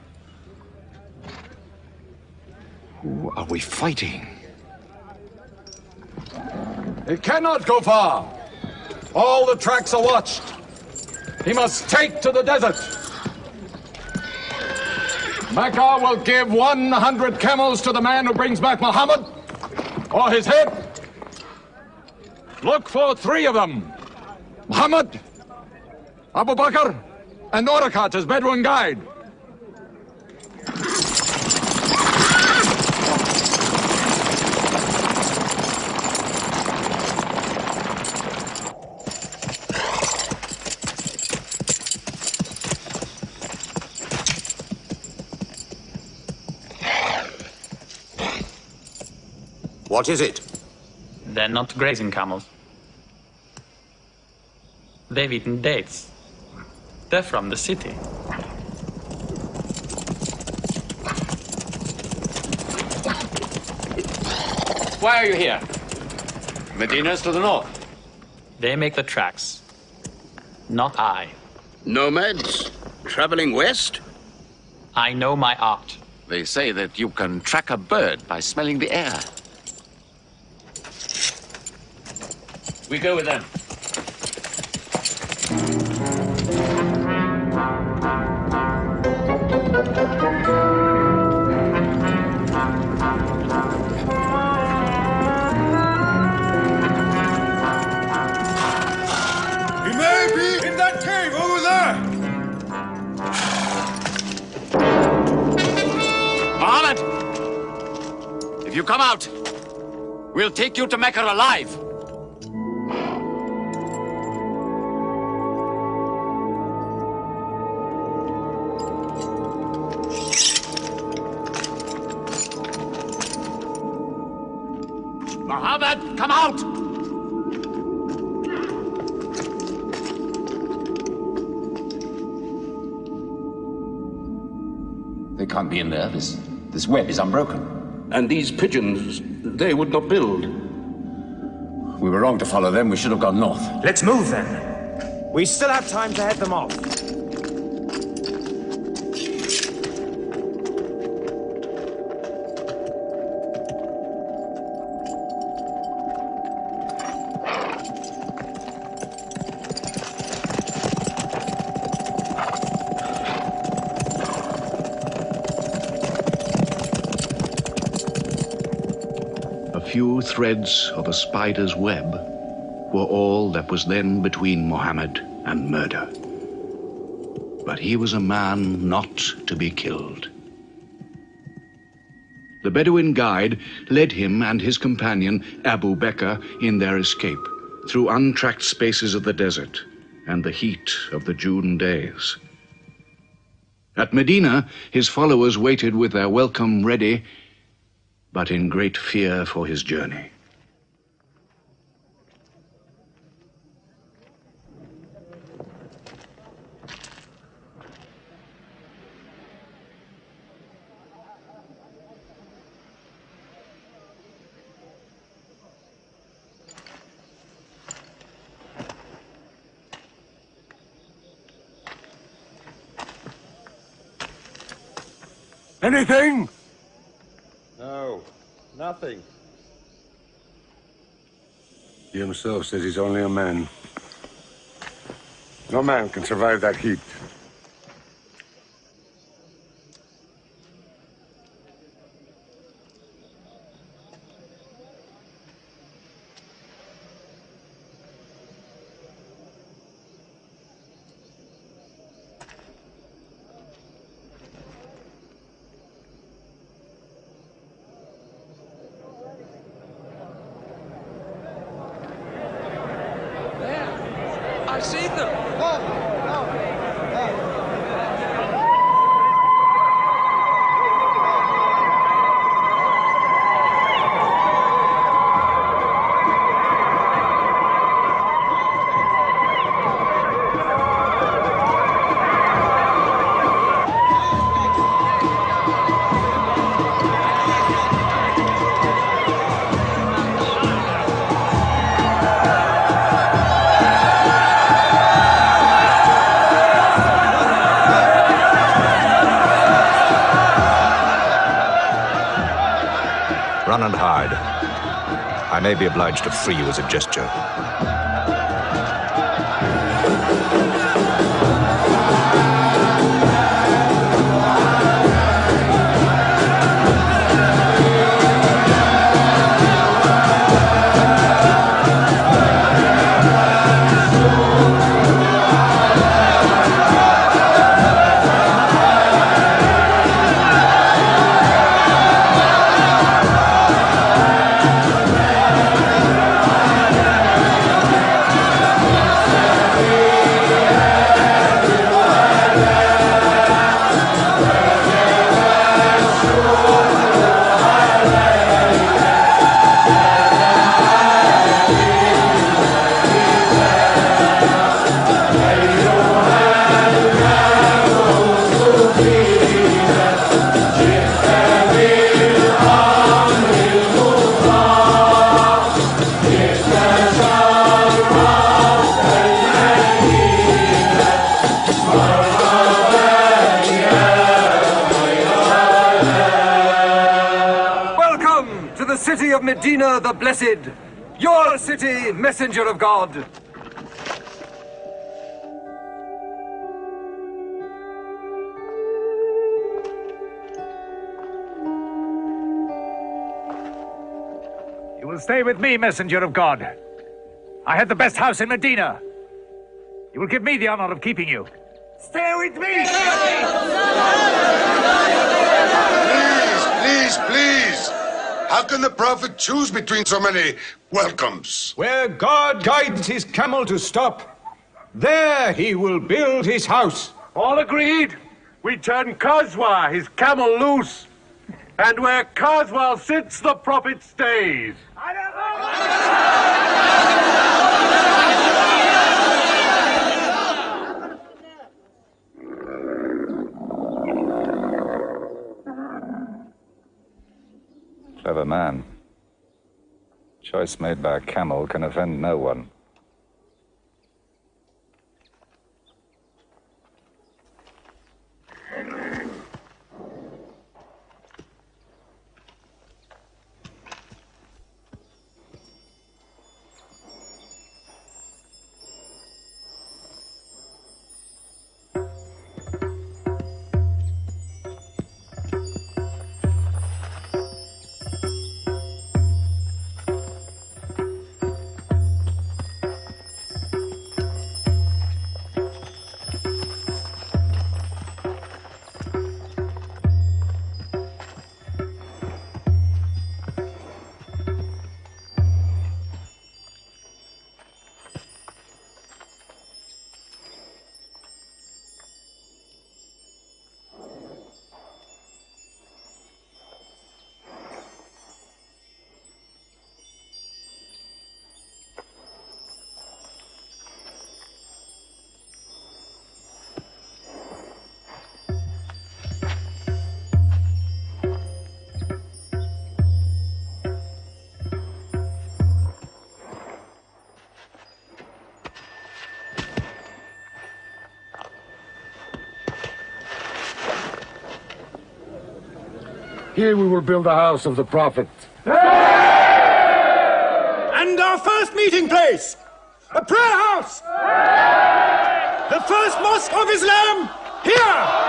Who are we fighting? He cannot go far. All the tracks are watched. He must take to the desert. Mecca will give 100 camels to the man who brings back Muhammad, or his head. Look for 3 of them. Muhammad, Abu Bakr, and Orakat as Bedouin guide. What is it? They're not grazing camels. They've eaten dates. They're from the city. Why are you here? Medina's to the north. They make the tracks. Not I. Nomads? Traveling west? I know my art. They say that you can track a bird by smelling the air. We go with them. He may be in that cave over there! Muhammad! If you come out, we'll take you to Mecca alive. Muhammad, come out! They can't be in there. This web is unbroken. And these pigeons, they would not build. We were wrong to follow them. We should have gone north. Let's move then. We still have time to head them off. Few threads of a spider's web were all that was then between Mohammed and murder. But he was a man not to be killed. The Bedouin guide led him and his companion, Abu Bakr, in their escape through untracked spaces of the desert and the heat of the June days. At Medina, his followers waited with their welcome ready, but in great fear for his journey. Anything? No, nothing. He himself says he's only a man. No man can survive that heat. I've seen them! guard. I may be obliged to free you as a gesture. of Medina the Blessed, your city, messenger of God. You will stay with me, messenger of God. I had the best house in Medina. You will give me the honor of keeping you. Stay with me! Please! How can the Prophet choose between so many welcomes? Where God guides his camel to stop, there he will build his house. All agreed? We turn Khazwa, his camel, loose. And where Khazwa sits, the Prophet stays. Clever man. Choice made by a camel can offend no one. Here we will build the house of the Prophet. And our first meeting place, a prayer house. The first mosque of Islam, here.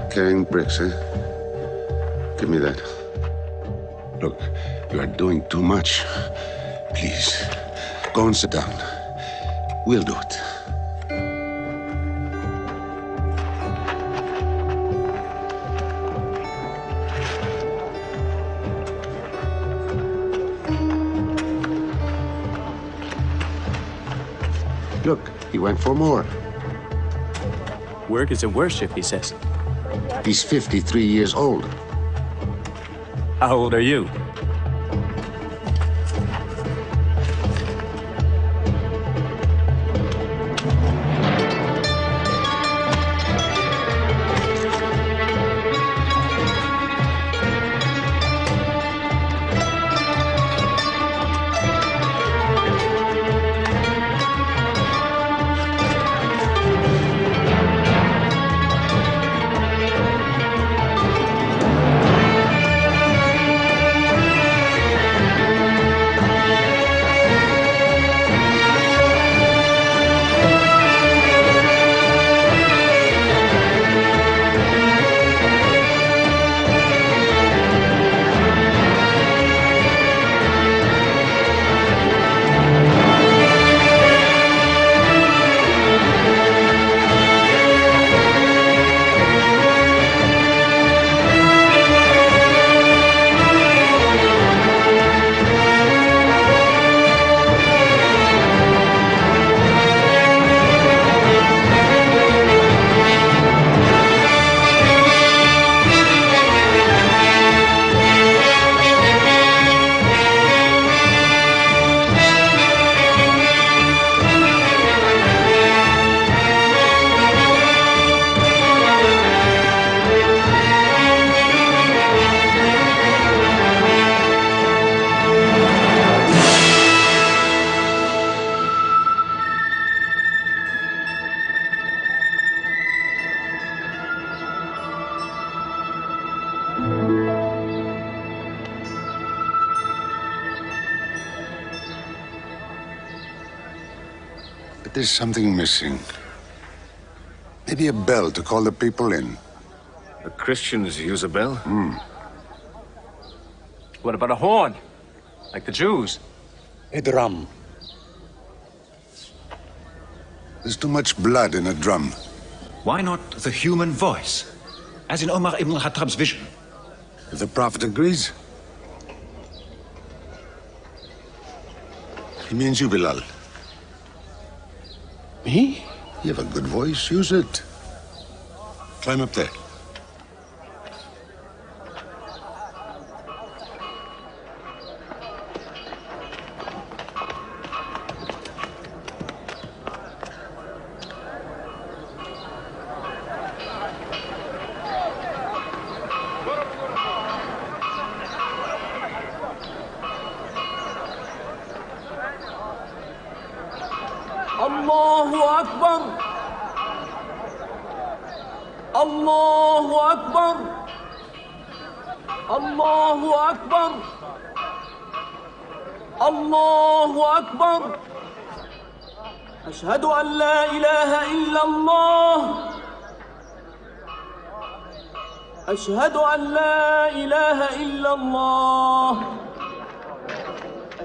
Carrying bricks, eh? Give me that. Look, you are doing too much. Please, go and sit down. We'll do it. Look, he went for more. Work is a worship, he says. He's 53 years old. How old are you? But there's something missing. Maybe a bell to call the people in. The Christians use a bell? What about a horn? Like the Jews? A drum. There's too much blood in a drum. Why not the human voice? As in Omar ibn al-Khattab's vision. If the Prophet agrees. He means you, Bilal. Me? You have a good voice. Use it. Climb up there. الله أكبر الله أكبر الله أكبر الله أكبر أشهد أن لا إله إلا الله أشهد أن لا إله إلا الله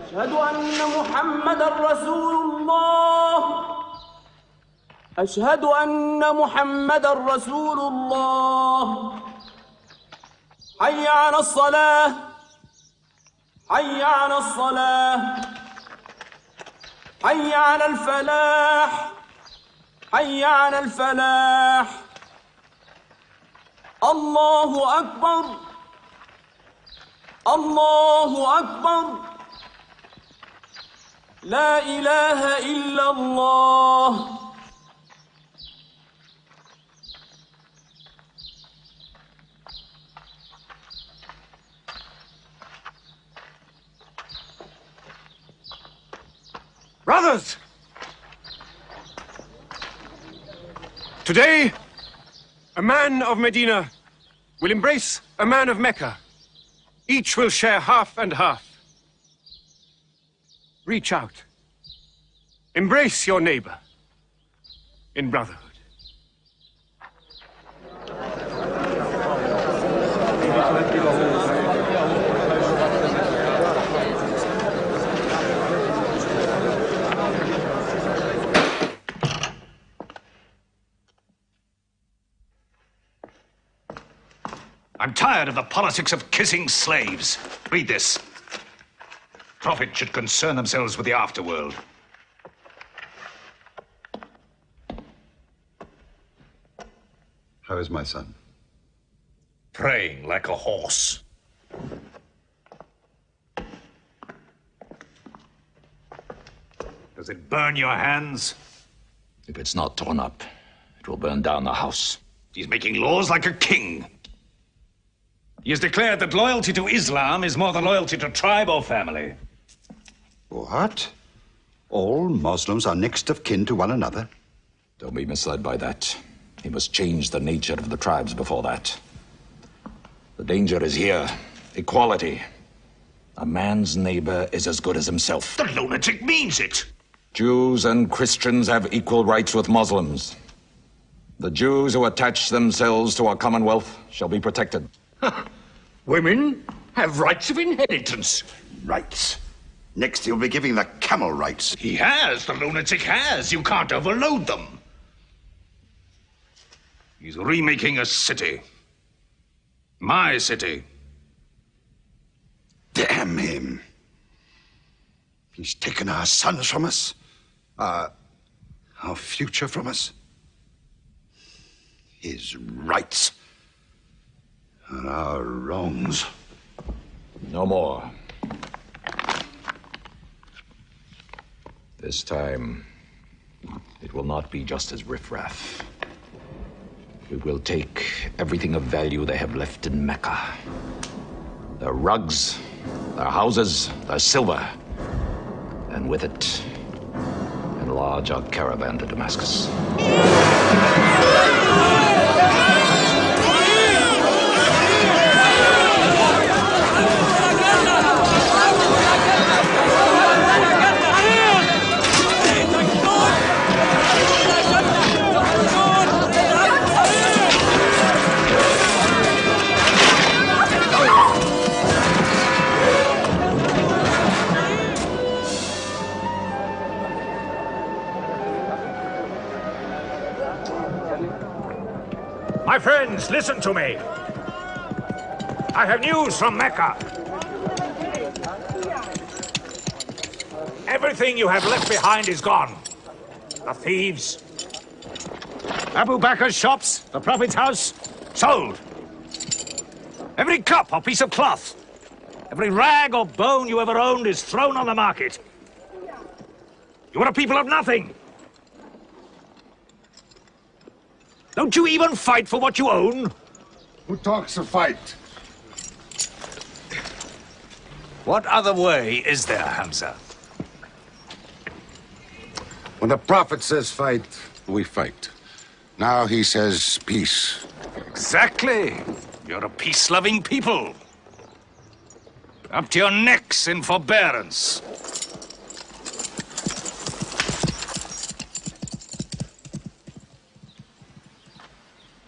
أشهد أن محمدًا رسول الله أشهد أن محمدًا رسول الله حي على الصلاة حي على الصلاة حي على الفلاح حي على الفلاح الله أكبر الله أكبر لا إله إلا الله Brothers! Today, a man of Medina will embrace a man of Mecca. Each will share half and half. Reach out. Embrace your neighbor in brotherhood. I'm tired of the politics of kissing slaves. Read this. Prophet should concern themselves with the afterworld. How is my son? Praying like a horse. Does it burn your hands? If it's not torn up, it will burn down the house. He's making laws like a king. He has declared that loyalty to Islam is more than loyalty to tribe or family. What? All Muslims are next of kin to one another? Don't be misled by that. He must change the nature of the tribes before that. The danger is here. Equality. A man's neighbor is as good as himself. The lunatic means it. Jews and Christians have equal rights with Muslims. The Jews who attach themselves to our commonwealth shall be protected. Women have rights of inheritance. Rights? Next he'll be giving the camel rights. He has. The lunatic has. You can't overload them. He's remaking a city. My city. Damn him. He's taken our sons from us. Our future from us. His rights. And our wrongs. No more. This time, it will not be just as riffraff. We will take everything of value they have left in Mecca. Their rugs, their houses, their silver. And with it, enlarge our caravan to Damascus. My friends, listen to me. I have news from Mecca. Everything you have left behind is gone. The thieves. Abu Bakr's shops, the Prophet's house, sold. Every cup or piece of cloth, every rag or bone you ever owned is thrown on the market. You are a people of nothing. Don't you even fight for what you own? Who talks of fight? What other way is there, Hamza? When the Prophet says fight, we fight. Now he says peace. Exactly. You're a peace-loving people. Up to your necks in forbearance.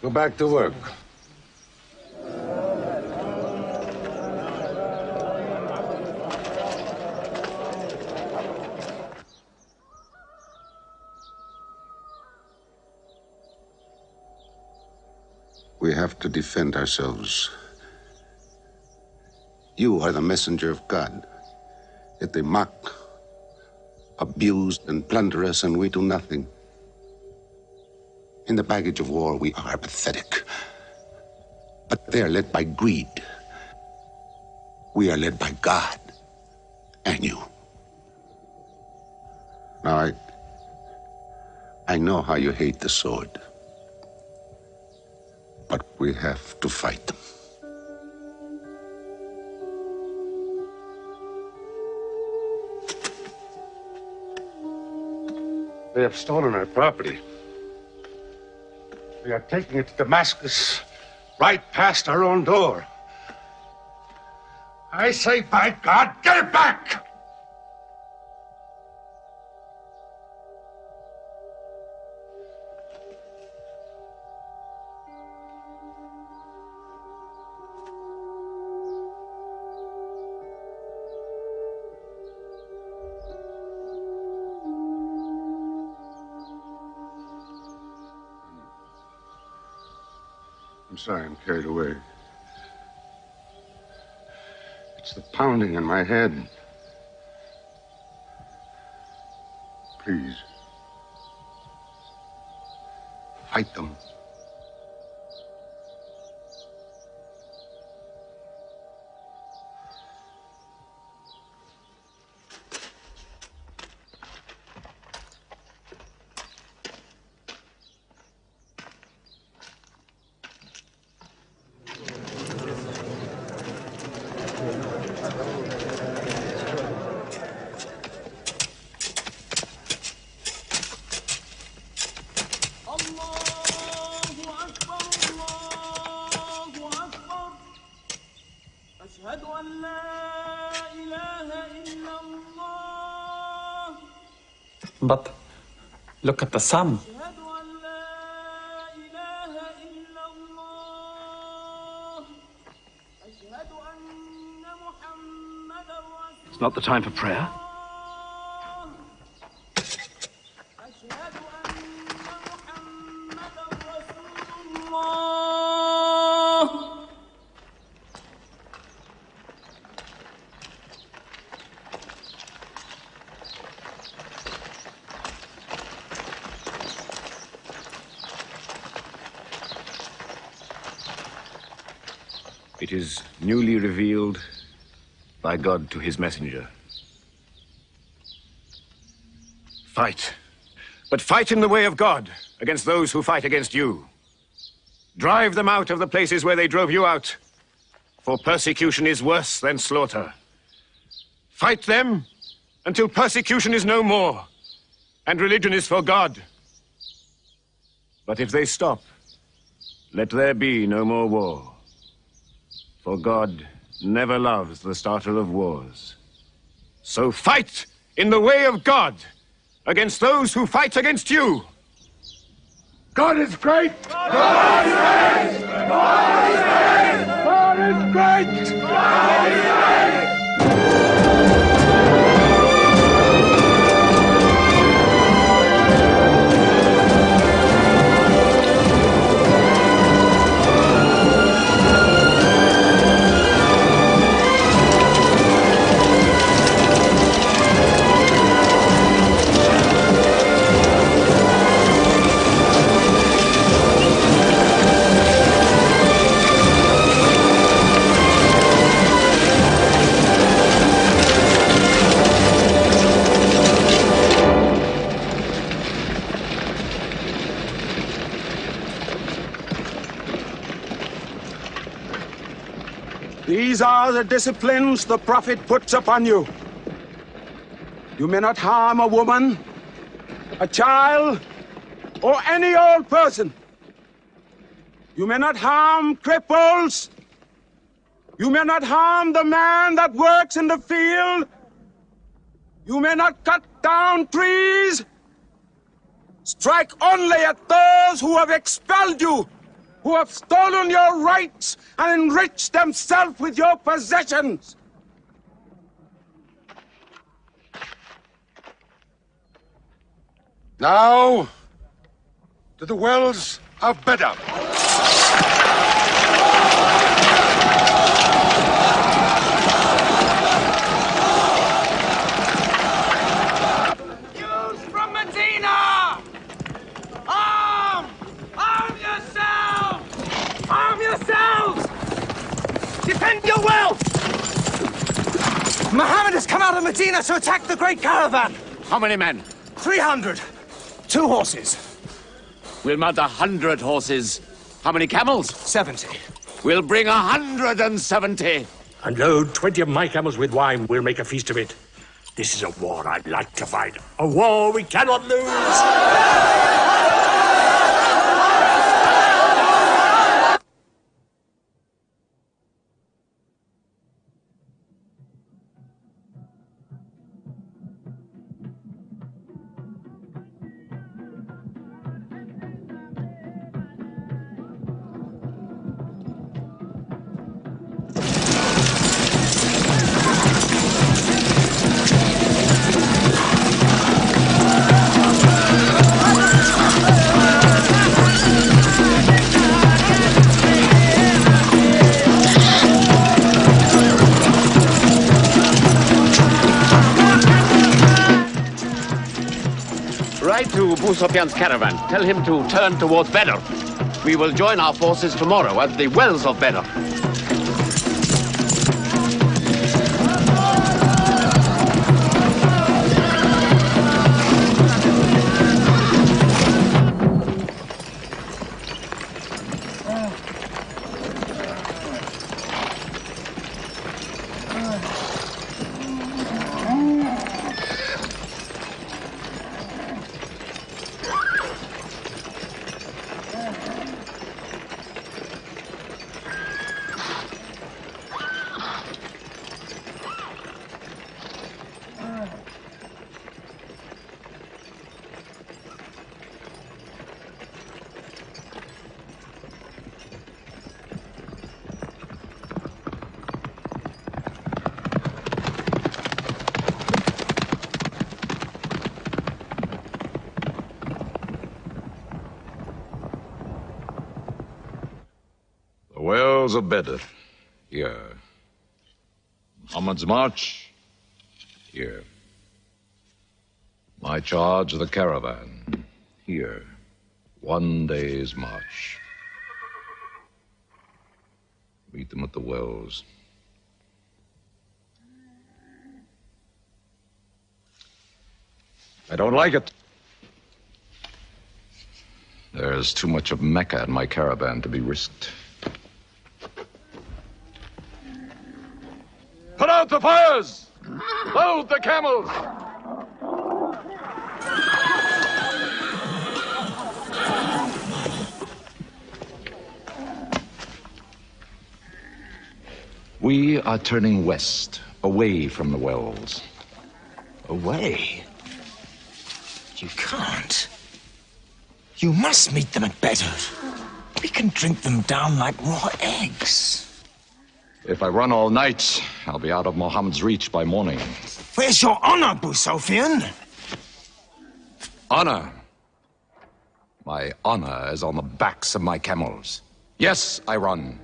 Go back to work. We have to defend ourselves. You are the messenger of God. Yet they mock, abuse, and plunder us, and we do nothing. In the baggage of war, we are pathetic. But they are led by greed. We are led by God and you. Now, I know how you hate the sword. But we have to fight them. They have stolen our property. We are taking it to Damascus, right past our own door. I say, by God, get it back! I'm sorry, I'm carried away. It's the pounding in my head. Please. Fight them. But look at the sun. It's not the time for prayer. It is newly revealed by God to his messenger. Fight. But fight in the way of God against those who fight against you. Drive them out of the places where they drove you out, for persecution is worse than slaughter. Fight them until persecution is no more, and religion is for God. But if they stop, let there be no more war. For God never loves the starter of wars. So fight in the way of God against those who fight against you. God is great! God is great! God is great! God is great! God is great! These are the disciplines the prophet puts upon you. You may not harm a woman, a child, or any old person. You may not harm cripples. You may not harm the man that works in the field. You may not cut down trees. Strike only at those who have expelled you, who have stolen your rights and enriched themselves with your possessions. Now, to the wells of Bedar. Jews from Medina! Arm! Arm yourselves! Arm yourselves! Defend your wealth! Muhammad has come out of Medina to attack the great caravan. How many men? 300. 2 horses. We'll mount 100 horses. How many camels? 70. We'll bring 170. And load 20 of my camels with wine. We'll make a feast of it. This is a war I'd like to fight. A war we cannot lose. Write to Abu Sufyan's caravan. Tell him to turn towards Badr. We will join our forces tomorrow at the wells of Badr. wells of Bedr. Here. Muhammad's march. Here. My charge of the caravan. Here. 1 day's march. Meet them at the wells. I don't like it. There's too much of Mecca in my caravan to be risked. Put out the fires! Load the camels! We are turning west, away from the wells. Away? You can't. You must meet them at Bedr. We can drink them down like raw eggs. If I run all night, I'll be out of Muhammad's reach by morning. Where's your honor, Abu Sufyan? Honor? My honor is on the backs of my camels. Yes, I run.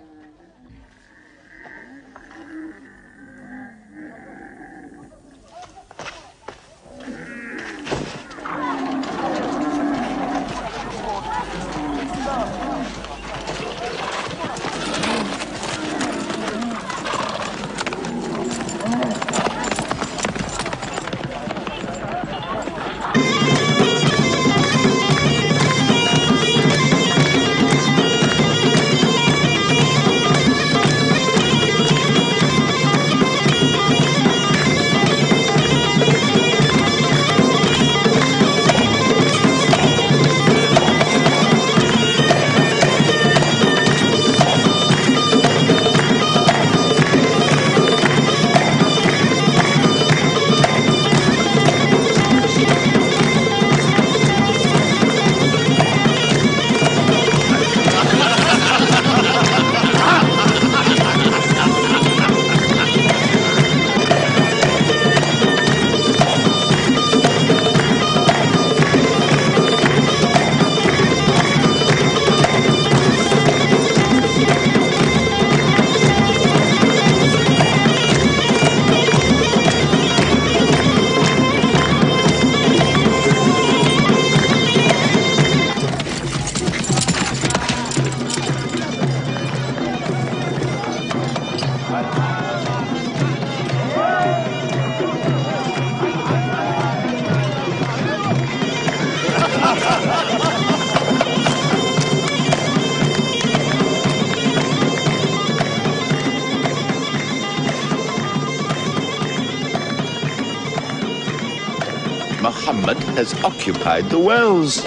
Muhammad has occupied the wells.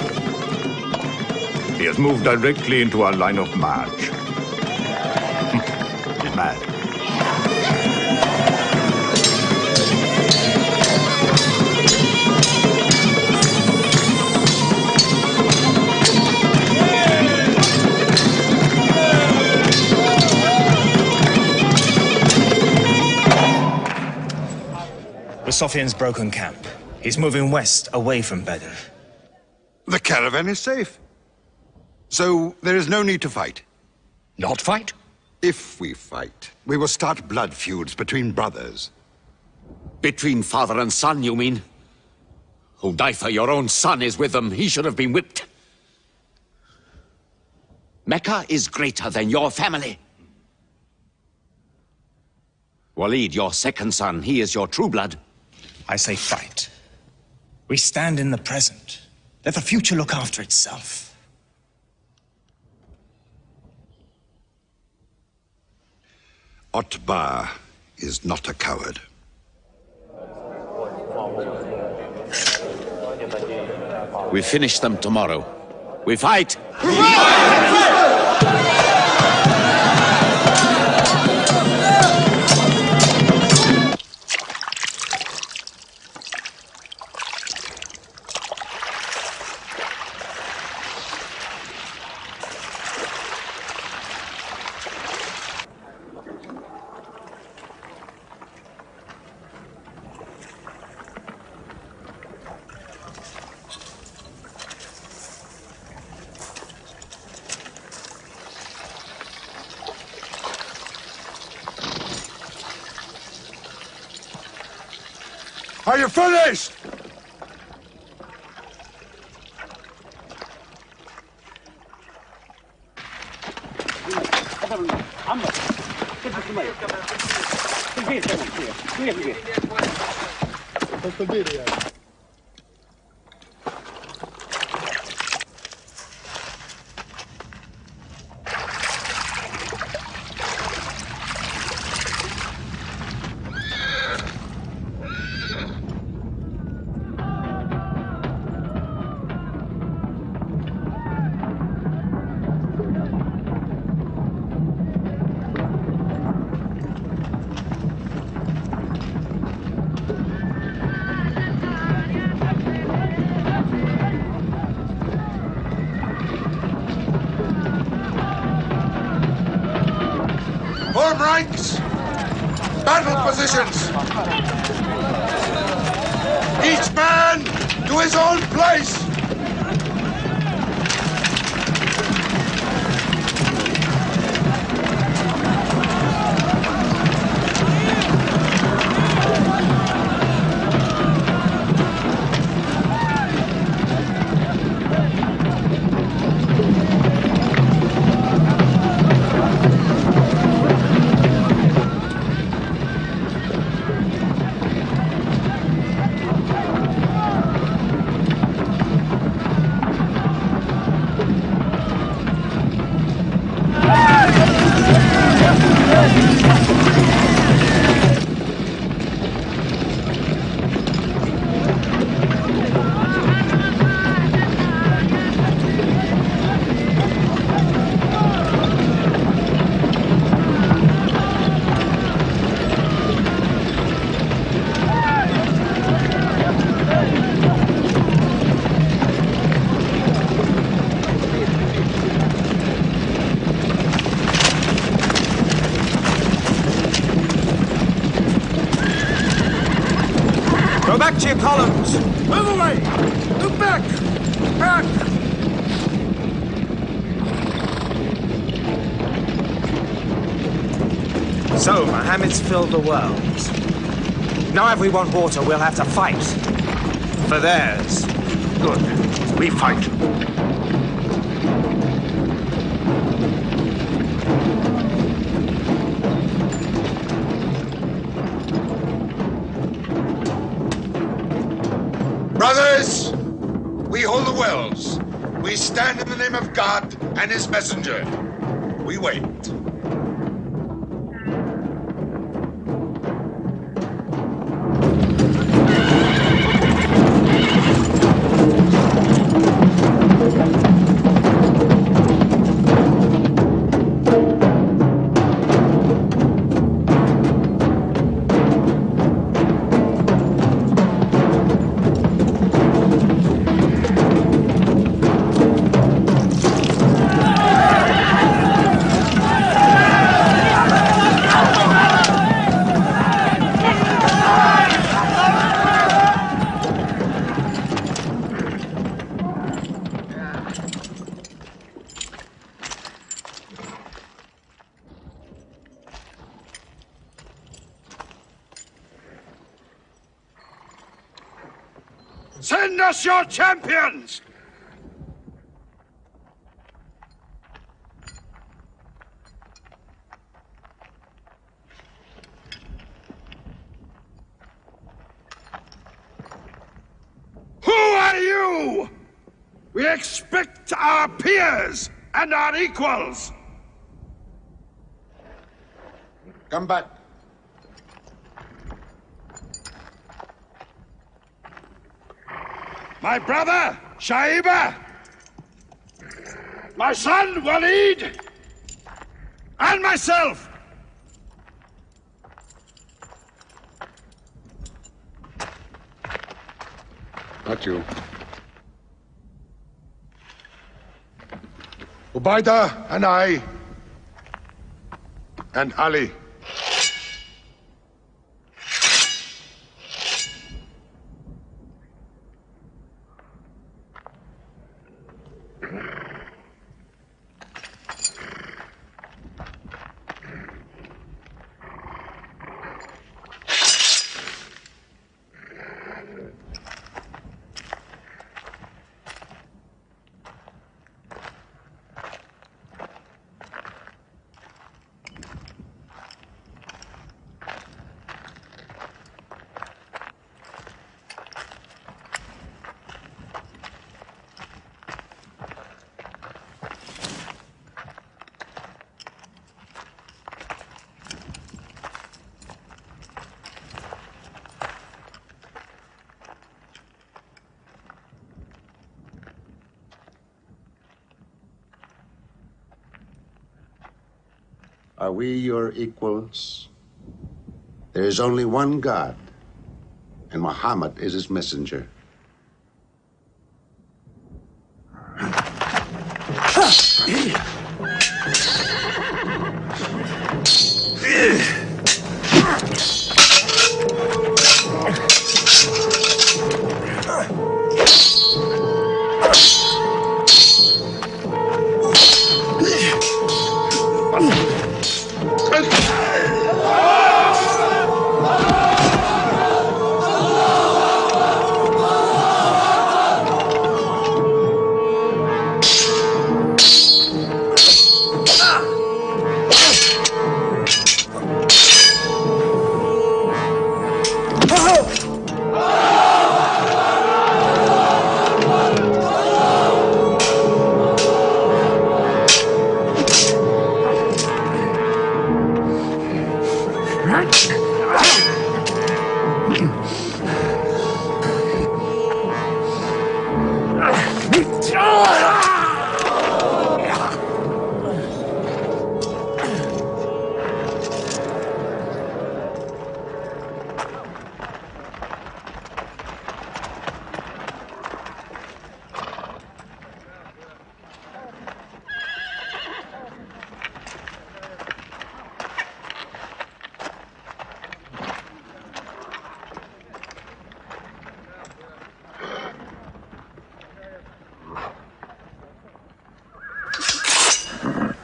He has moved directly into our line of march. He's mad. Sufyan's broken camp. He's moving west, away from Bedr. The caravan is safe. So there is no need to fight. Not fight? If we fight, we will start blood feuds between brothers. Between father and son, you mean? Hudayfa, your own son, is with them. He should have been whipped. Mecca is greater than your family. Walid, your second son, he is your true blood. I say fight. We stand in the present. Let the future look after itself. Otbah is not a coward. We finish them tomorrow. We fight! Are you finished? Form ranks! Battle positions! Each man to his own place! Go back to your columns! Move away! Move back! Back! So, Mohammed's filled the world. Now if we want water, we'll have to fight. For theirs. Good. We fight. Brothers, we hold the wells. We stand in the name of God and his messenger. We wait. Send us your champions! Who are you? We expect our peers and our equals. Come back. My brother, Shaiba. My son, Walid. And myself. Not you. Ubaida and I. And Ali. Are we your equals? There is only one God, and Muhammad is his messenger.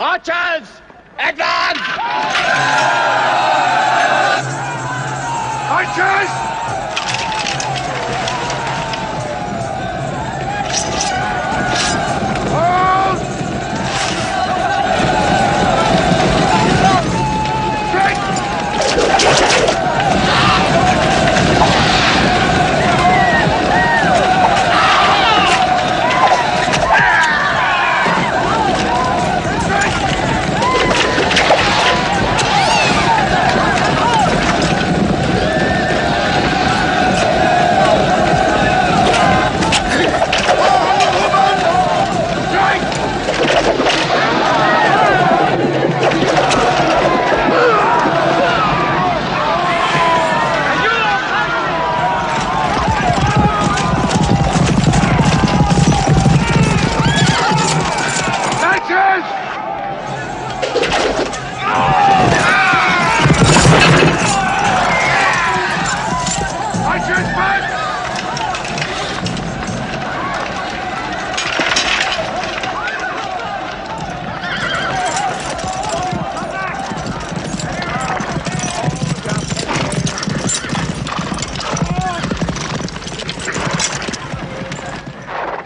Archers! Advance! Archers!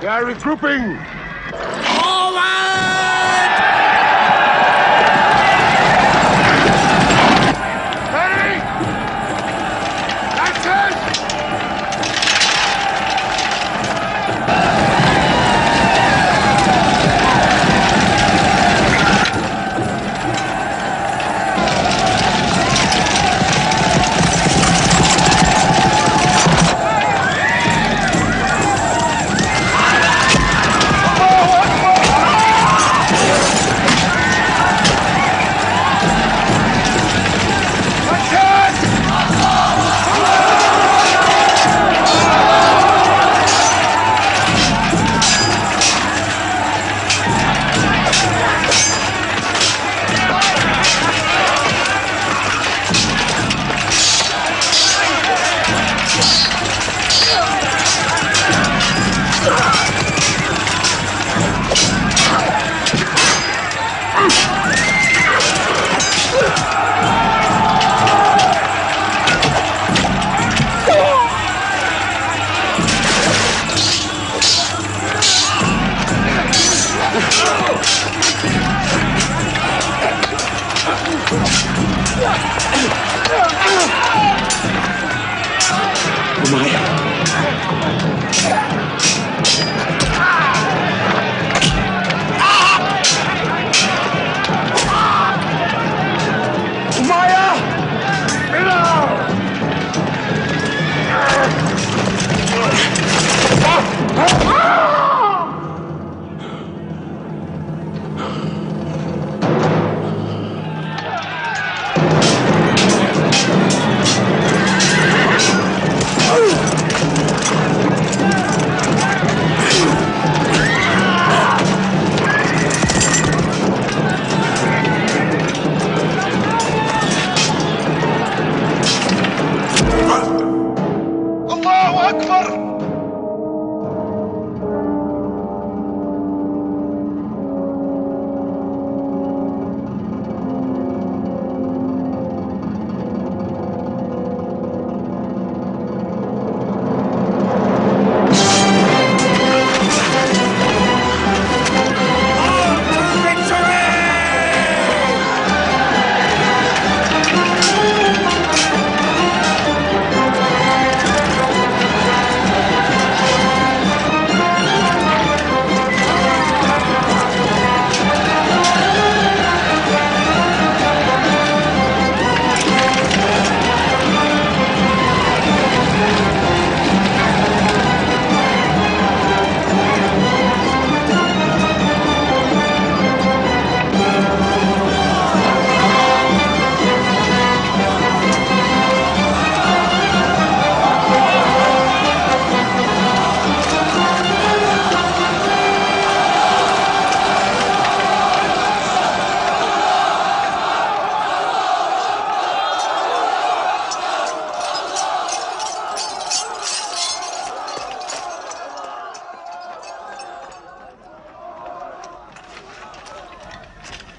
They are regrouping!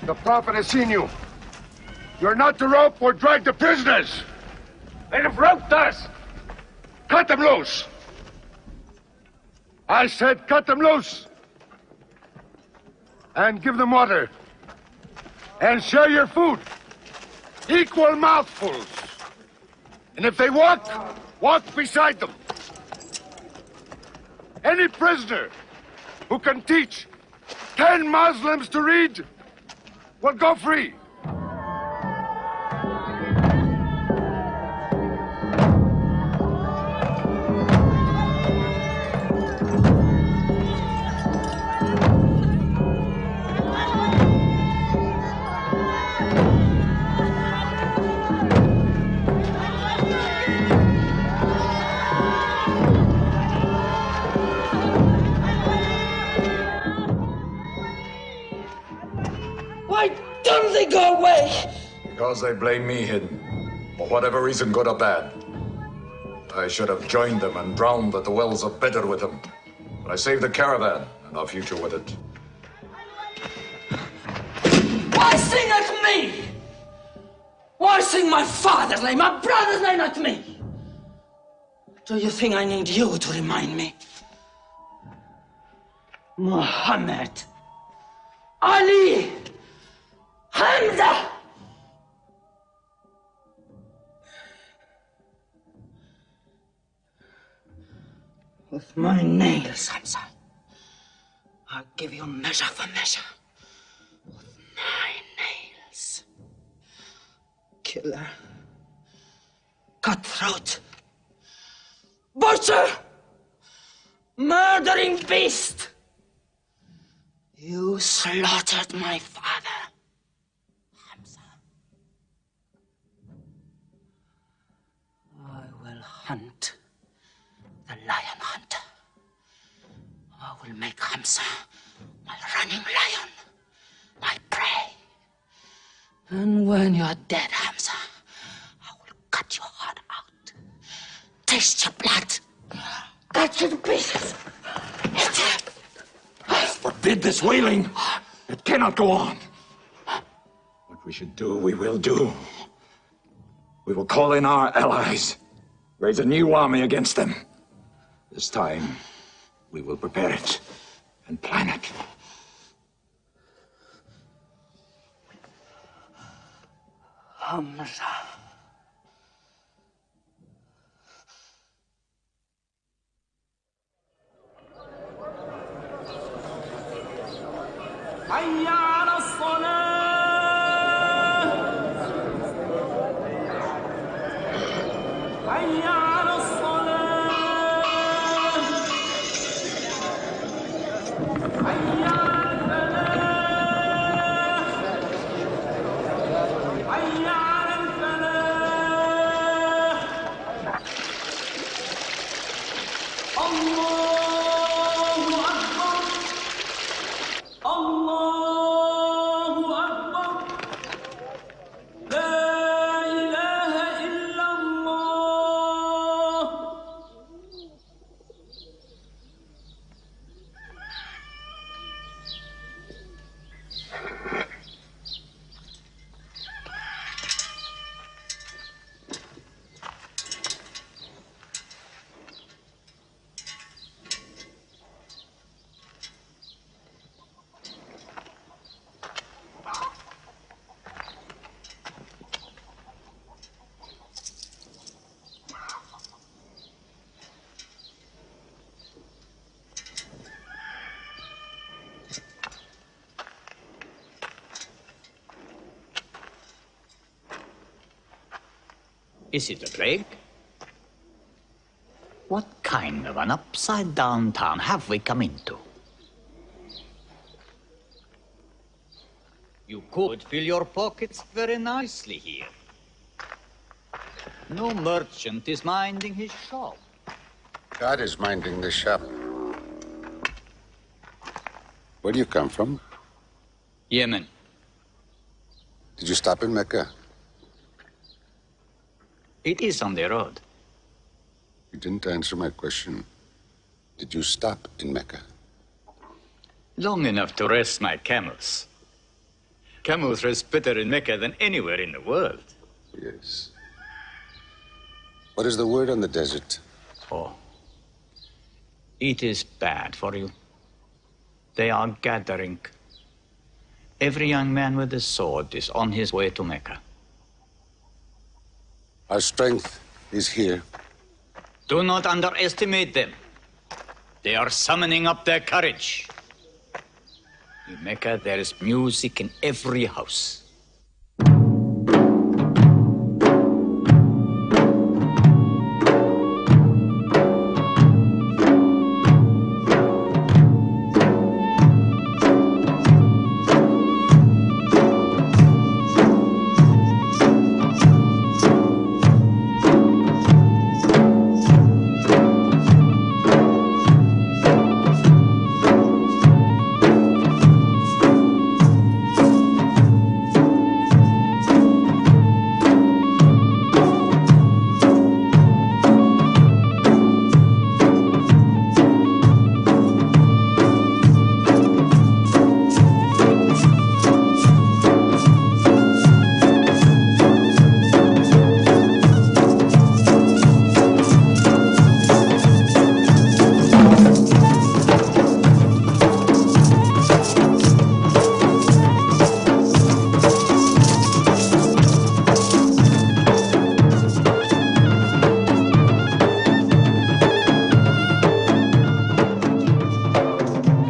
The Prophet has seen you. You're not to rope or drag the prisoners. They have roped us. Cut them loose. I said cut them loose. And give them water. And share your food. Equal mouthfuls. And if they walk, walk beside them. Any prisoner who can teach 10 Muslims to read will go free. Go away! Because they blame me, Hidden. For whatever reason, good or bad. I should have joined them and drowned at the wells of Badr with them. But I saved the caravan and our future with it. Why sing at me? Why sing my father's name, my brother's name at me? Do you think I need you to remind me? Muhammad, Ali, Hamza! With my nails, Hamza, I'll give you measure for measure. With my nails. Killer. Cutthroat. Butcher! Murdering beast! You slaughtered my father. Hunt the lion hunter. I will make Hamza my running lion, my prey. And when you're dead, Hamza, I will cut your heart out, taste your blood, cut you to pieces. Forbid this wailing. It cannot go on. What we should do, we will do. We will call in our allies. Raise a new army against them. This time, we will prepare it and plan it. Hamza. حي على الصلاة حي على الصلاة حي على الفلاح حي على الفلاح الله أكبر الله أكبر لا إله إلا الله Is it a plague? What kind of an upside-down town have we come into? You could fill your pockets very nicely here. No merchant is minding his shop. God is minding the shop. Where do you come from? Yemen. Did you stop in Mecca? It is on the road. You didn't answer my question. Did you stop in Mecca? Long enough to rest my camels. Camels roast better in Mecca than anywhere in the world. Yes. What is the word on the desert? Oh. It is bad for you. They are gathering. Every young man with a sword is on his way to Mecca. Our strength is here. Do not underestimate them. They are summoning up their courage. In Mecca, there is music in every house.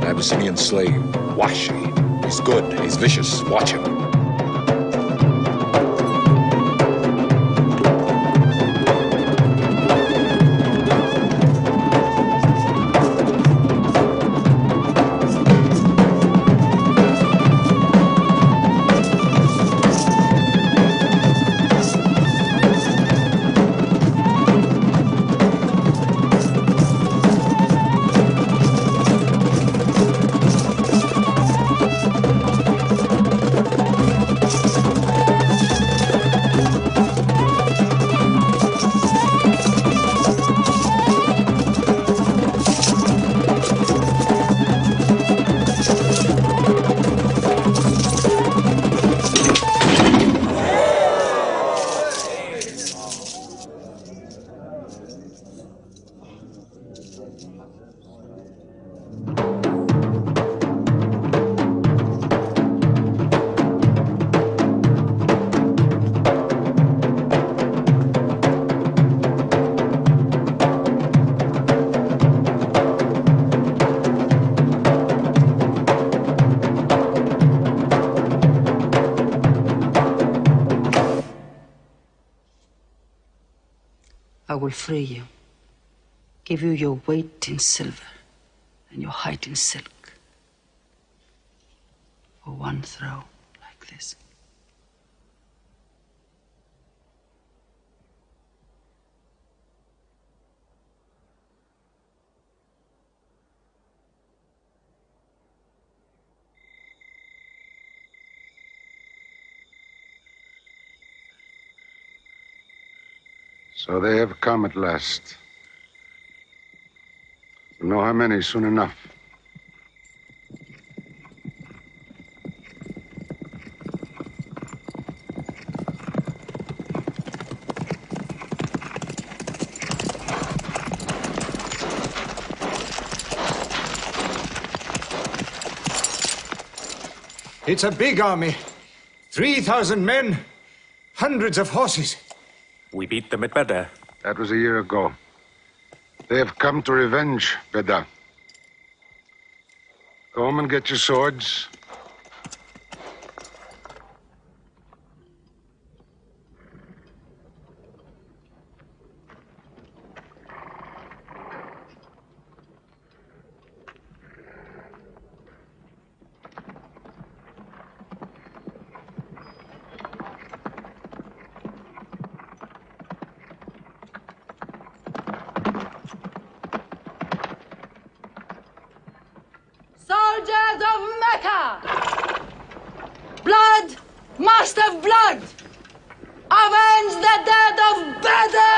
Abyssinian slave, Washi. He's good, he's vicious. Watch him. I will free you, give you your weight in silver and your height in silk for one throw like this. So they have come at last. We'll know how many soon enough. It's a big army. 3,000 men, hundreds of horses. We beat them at Badr. That was a year ago. They have come to revenge, Badr. Go home and get your swords. Soldiers of Mecca! Blood must have blood! Avenge the dead of Badr!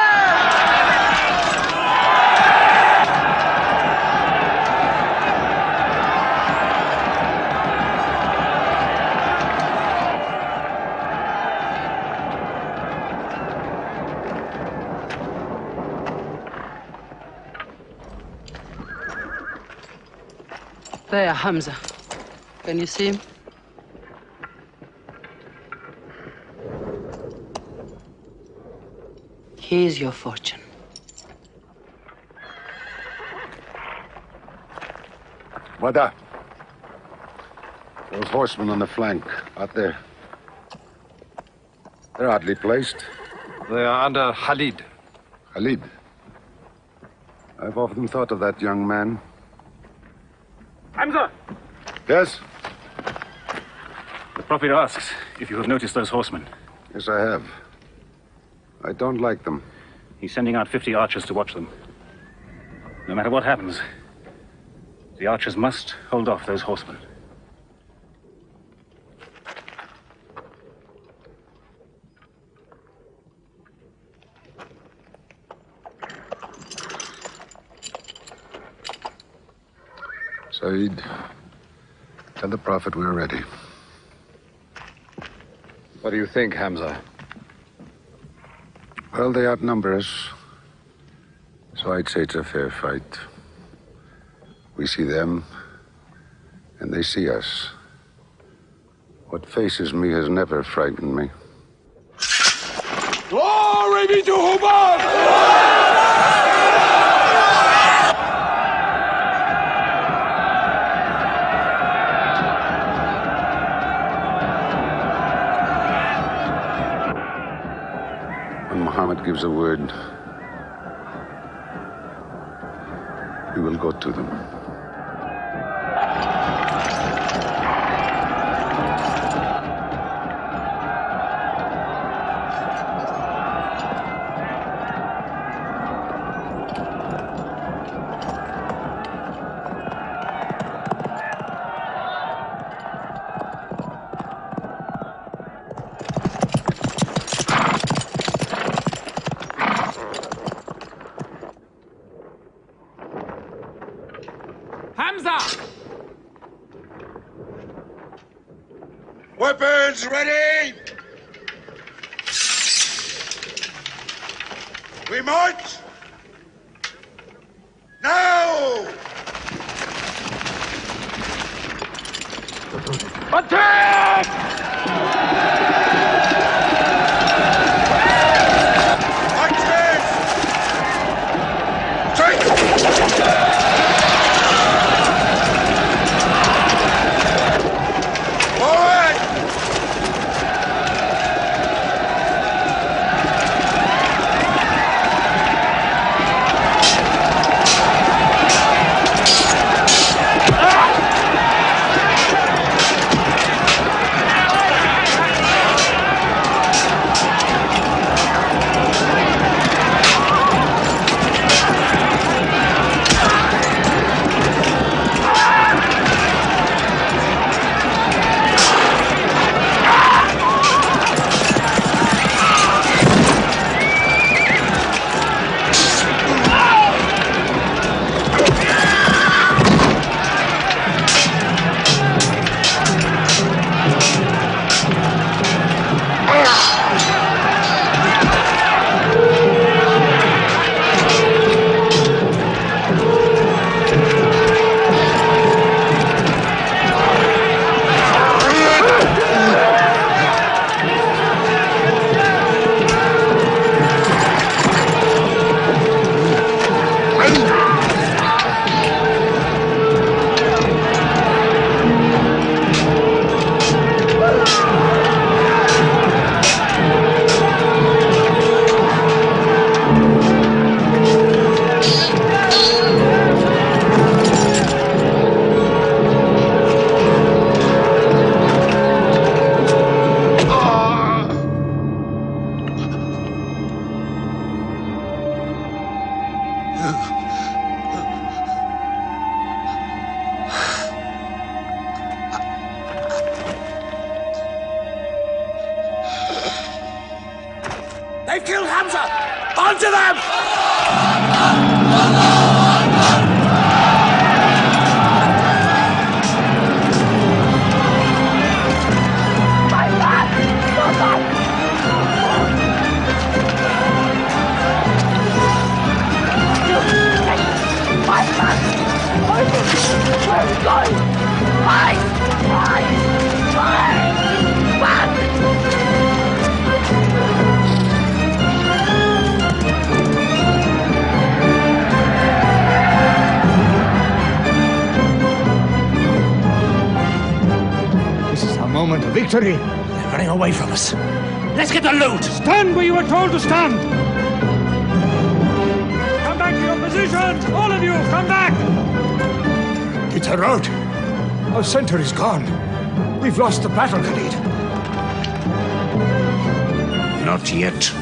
There, Hamza. Can you see him? Here's your fortune. Wada. Those horsemen on the flank, out there. They're oddly placed. They are under Khalid. Khalid? I've often thought of that young man. Hamza! Yes? The Prophet asks if you have noticed those horsemen. Yes, I have. I don't like them. He's sending out 50 archers to watch them. No matter what happens, the archers must hold off those horsemen. Saeed, tell the Prophet we're ready. What do you think, Hamza? Well, they outnumber us, so I'd say it's a fair fight. We see them, and they see us. What faces me has never frightened me. Glory be to Hubal! When Muhammad gives a word, we will go to them. Hamza! Weapons ready! We march! Now! Attack! They've killed Hamza! Onto them! My son! Where are you going? This is our moment of victory. They're running away from us. Let's get the loot! Stand where you were told to stand! Come back to your positions! All of you, come back! It's a rout. Our center is gone. We've lost the battle, Khalid. Not yet.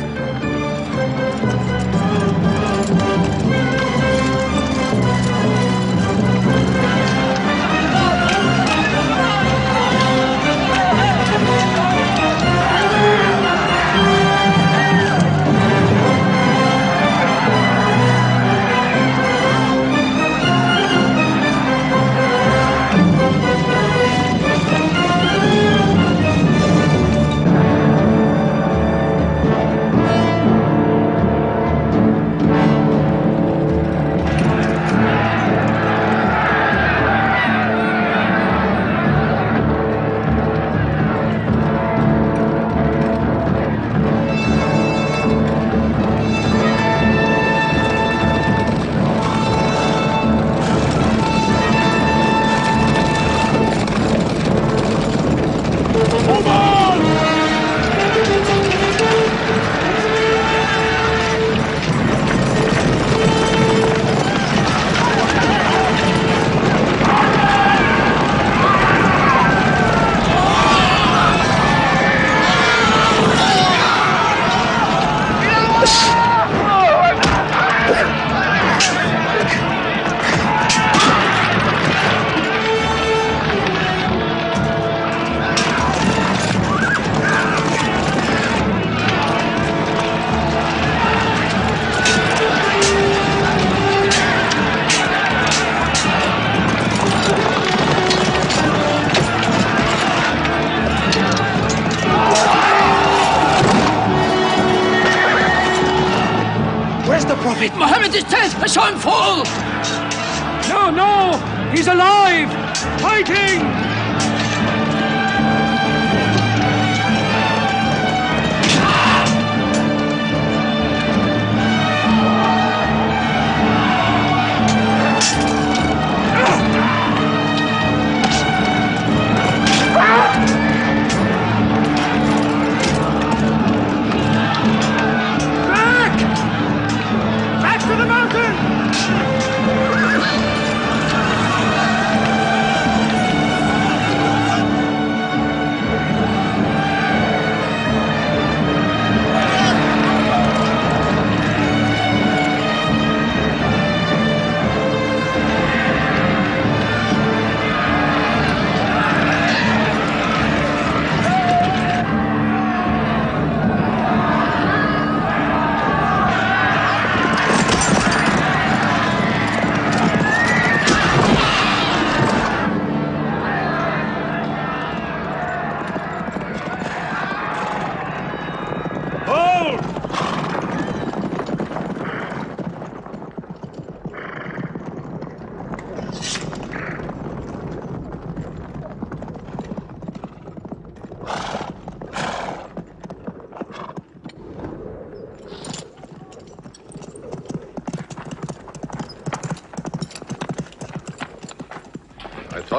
Mohammed is dead! I saw him fall! No, no! He's alive! Fighting!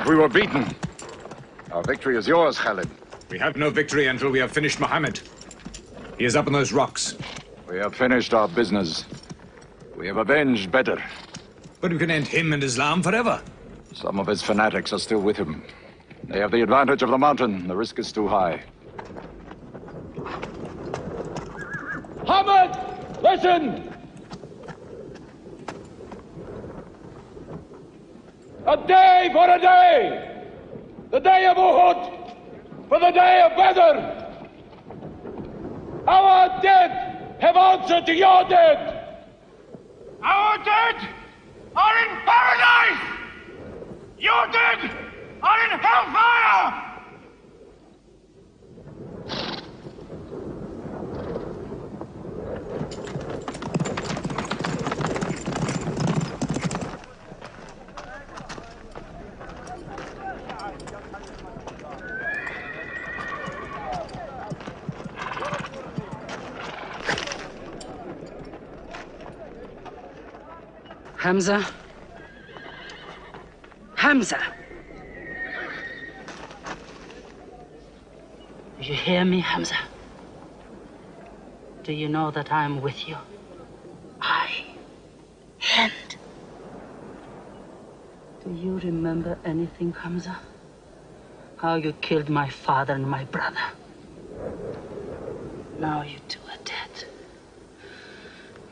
We were beaten. Our victory is yours, Khalid. We have no victory until we have finished Mohammed. He is up on those rocks. We have finished our business. We have avenged Badr. But we can end him and Islam forever. Some of his fanatics are still with him. They have the advantage of the mountain. The risk is too high. Muhammad, listen! A day for a day! The day of Uhud for the day of Badr! Our dead have answered to your dead! Our dead are in paradise! Your dead are in hellfire! Hamza? Hamza! Do you hear me, Hamza? Do you know that I'm with you? And do you remember anything, Hamza? How you killed my father and my brother. Now you two are dead.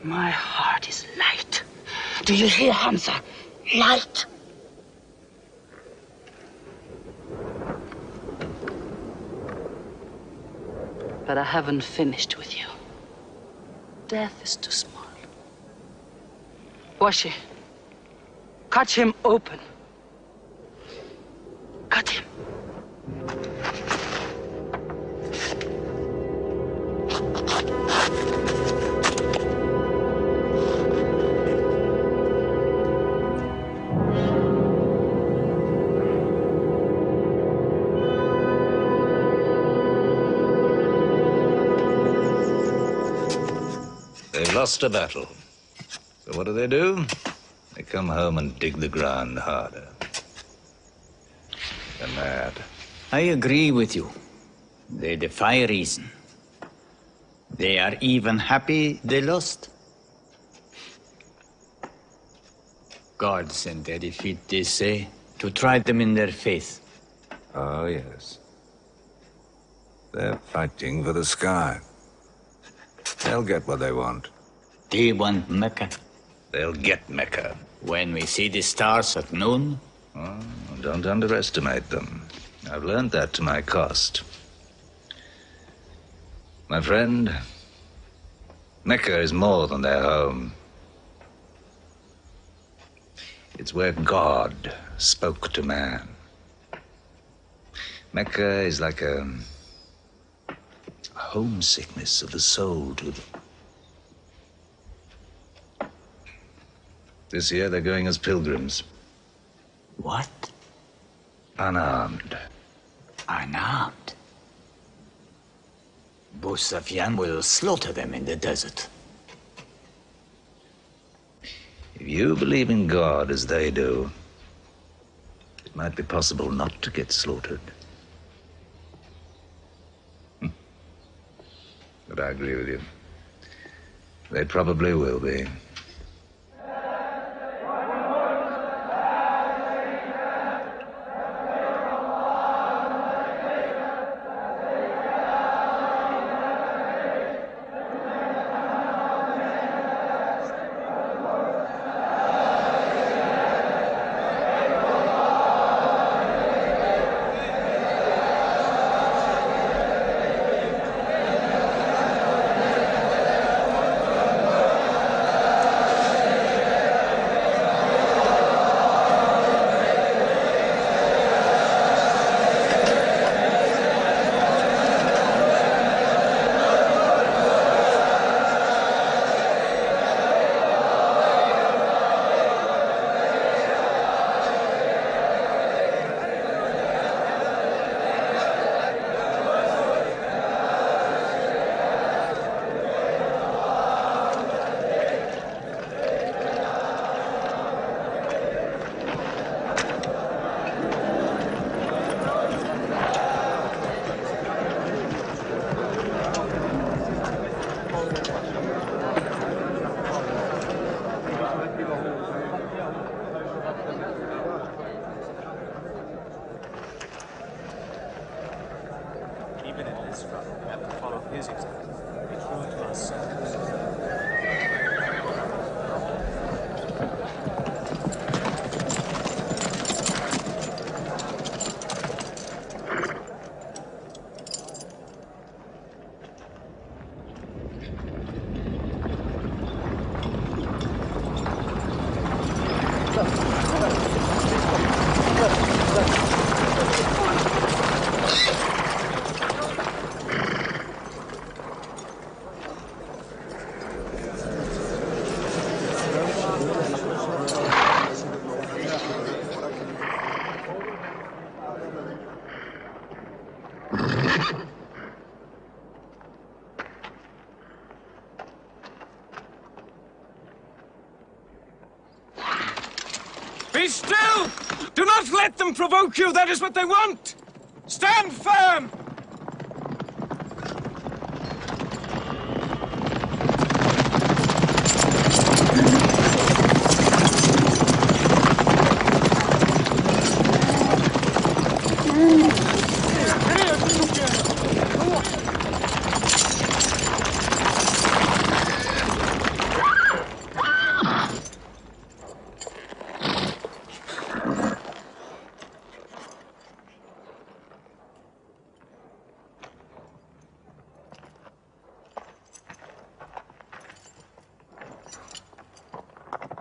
My heart is light. Do you hear, Hamza? Light. But I haven't finished with you. Death is too small. Washi, cut him open. Cut him. They've lost a battle. So what do? They come home and dig the ground harder. They're mad. I agree with you. They defy reason. They are even happy they lost. God sent their defeat, they say, to try them in their faith. Oh, yes. They're fighting for the sky. They'll get what they want. They want Mecca. They'll get Mecca. When we see the stars at noon? Oh, don't underestimate them. I've learned that to my cost. My friend, Mecca is more than their home. It's where God spoke to man. Mecca is like a homesickness of the soul to them. This year they're going as pilgrims. What? Unarmed. Unarmed? Abu Sufyan will slaughter them in the desert. If you believe in God as they do, it might be possible not to get slaughtered. But I agree with you. They probably will be. let them provoke you. That is what they want. Stand firm.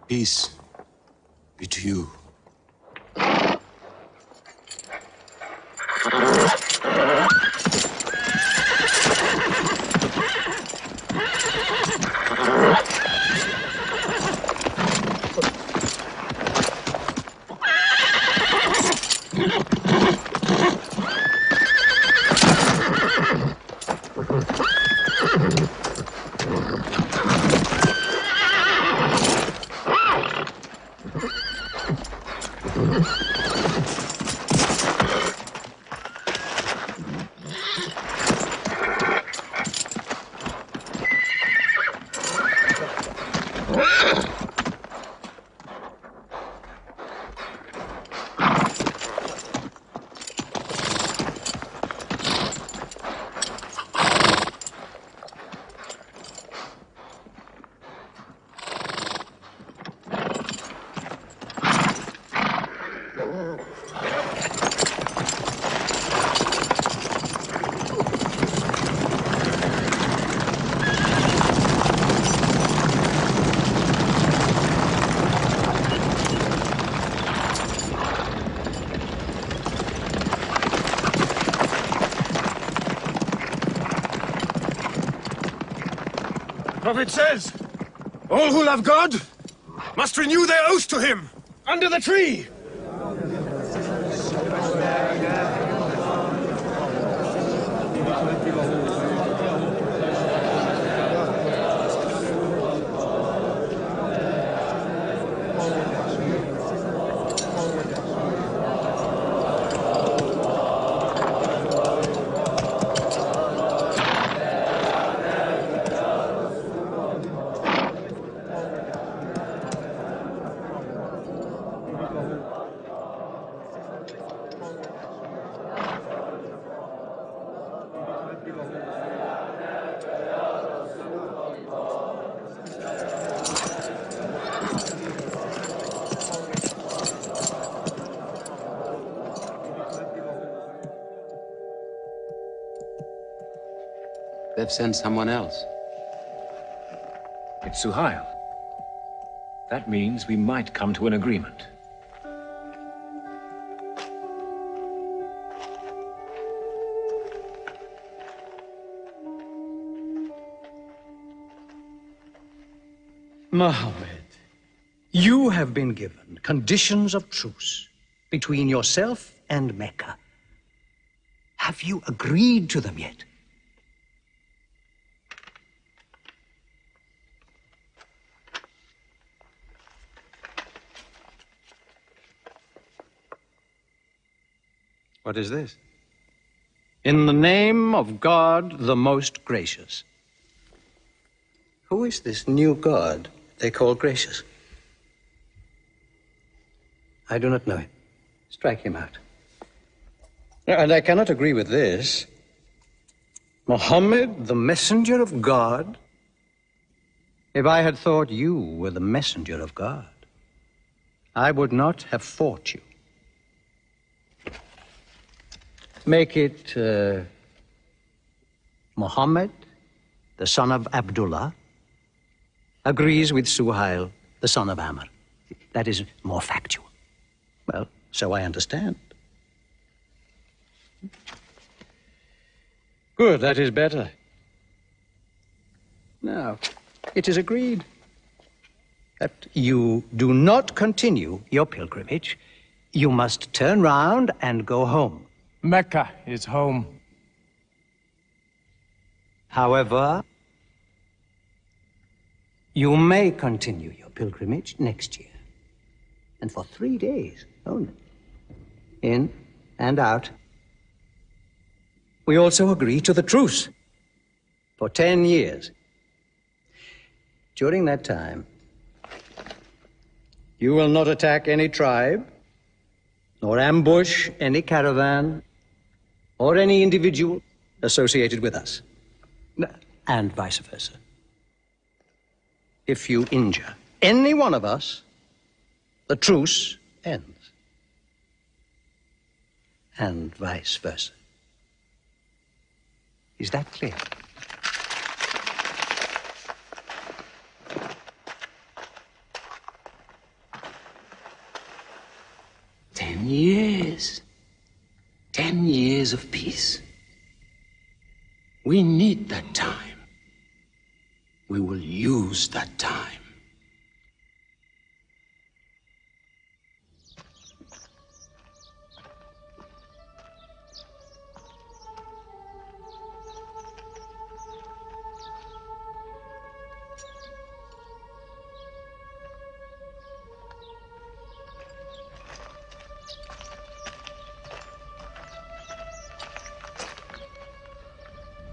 Peace be to you. Prophet says, all who love God must renew their oath to him under the tree. They've sent someone else. It's Suhail. That means we might come to an agreement. Mohammed, you have been given conditions of truce between yourself and Mecca. Have you agreed to them yet? What is this? In the name of God, the most gracious. Who is this new God they call gracious? I do not know him. Strike him out. And I cannot agree with this. Muhammad, the messenger of God? If I had thought you were the messenger of God, I would not have fought you. Make it Muhammad, the son of Abdullah, agrees with Suhail, the son of Amr. That is more factual. Well, so I understand. Good, that is better. Now, it is agreed that you do not continue your pilgrimage. You must turn round and go home. Mecca is home. However, you may continue your pilgrimage next year, and for 3 days only. in and out. We also agree to the truce for 10 years. During that time, you will not attack any tribe, nor ambush any caravan, or any individual associated with us, and vice versa. If you injure any one of us, the truce ends, and vice versa. Is that clear? "10 years. 10 years of peace. We need that time. We will use that time."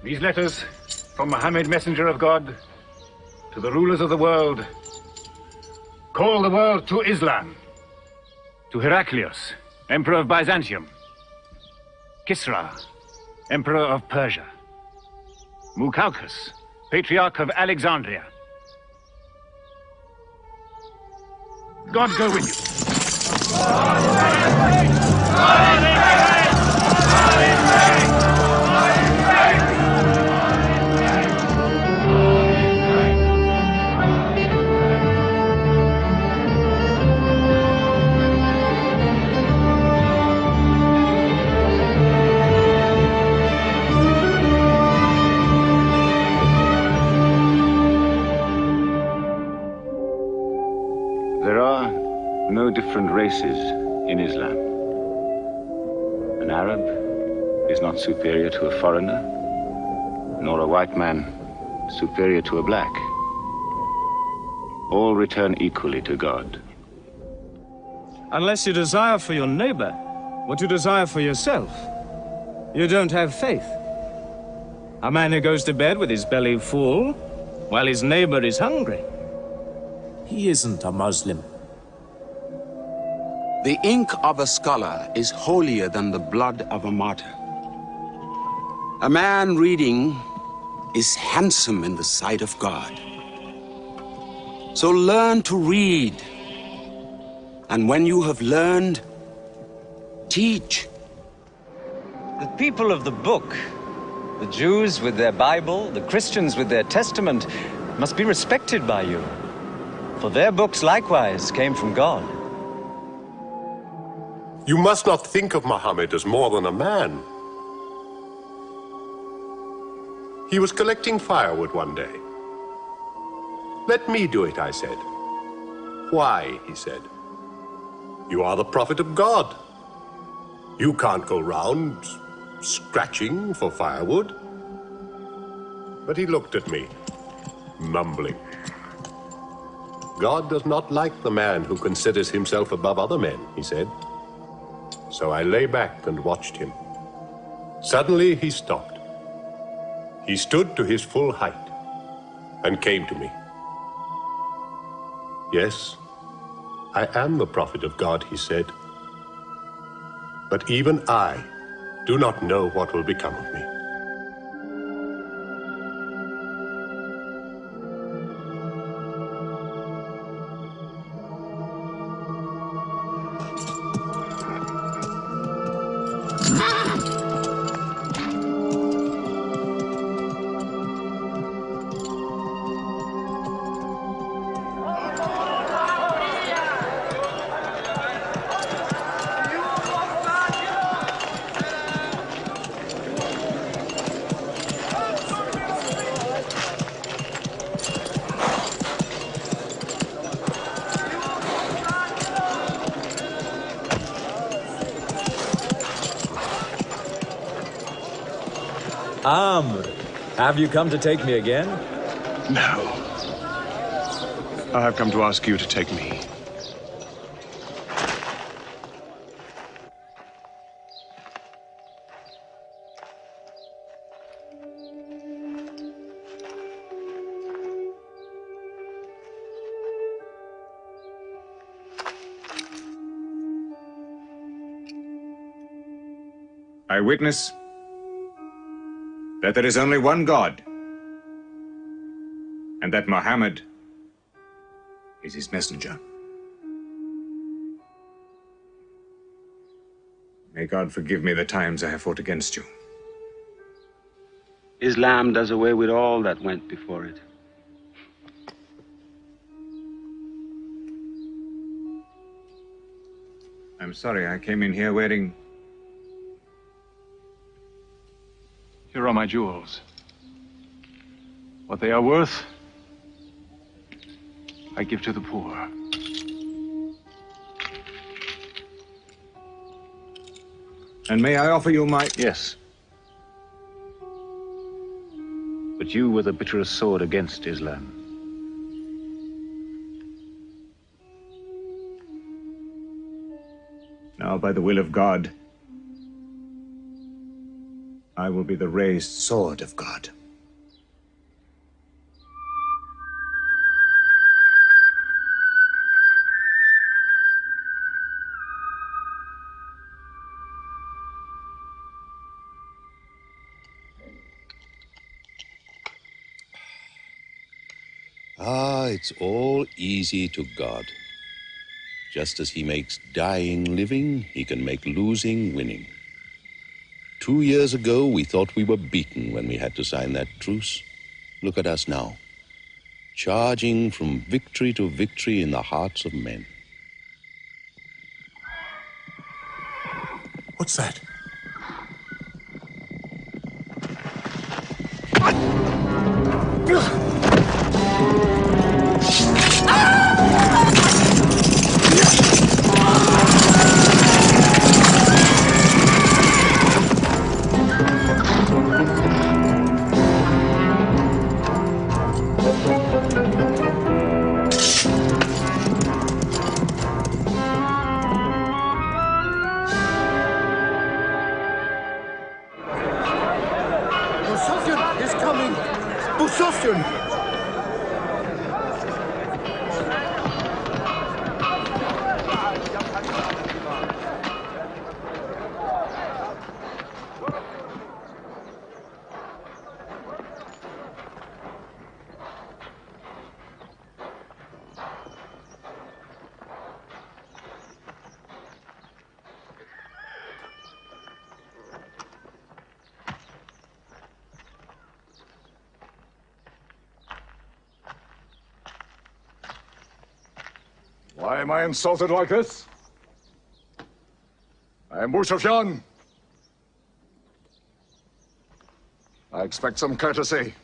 These letters from Muhammad, messenger of God, to the rulers of the world. Call the world to Islam. To Heraclius, Emperor of Byzantium. Kisra, Emperor of Persia. Mukaukos, Patriarch of Alexandria. God go with you. There are no different races in Islam. An Arab is not superior to a foreigner, nor a white man superior to a black. All return equally to God. Unless you desire for your neighbor what you desire for yourself, you don't have faith. A man who goes to bed with his belly full while his neighbor is hungry. He isn't a Muslim. The ink of a scholar is holier than the blood of a martyr. A man reading is handsome in the sight of God. So learn to read. And when you have learned, teach. The people of the book, the Jews with their Bible, the Christians with their Testament, must be respected by you. For their books likewise came from God. You must not think of Muhammad as more than a man. He was collecting firewood one day. "Let me do it," I said. "Why?" he said. "You are the prophet of God. You can't go round scratching for firewood." But he looked at me, mumbling. "God does not like the man who considers himself above other men," he said. So I lay back and watched him. Suddenly he stopped. He stood to his full height and came to me. "Yes, I am the prophet of God," he said. "But even I do not know what will become of me." Amr, have you come to take me again? No. I have come to ask you to take me. I witness that there is only one God, and that Muhammad is his messenger. May God forgive me the times I have fought against you. Islam does away with all that went before it. I'm sorry, I came in here wearing... Here are my jewels. What they are worth, I give to the poor. And may I offer you my... Yes. But you were the bitterest sword against Islam. Now, by the will of God, I will be the raised sword of God. Ah, it's all easy to God. Just as he makes dying living, he can make losing winning. 2 years ago, we thought we were beaten when we had to sign that truce. Look at us now, charging from victory to victory in the hearts of men. What's that? Busofyan is coming! Busofyan! Why am I insulted like this? I am Busofyan. I expect some courtesy.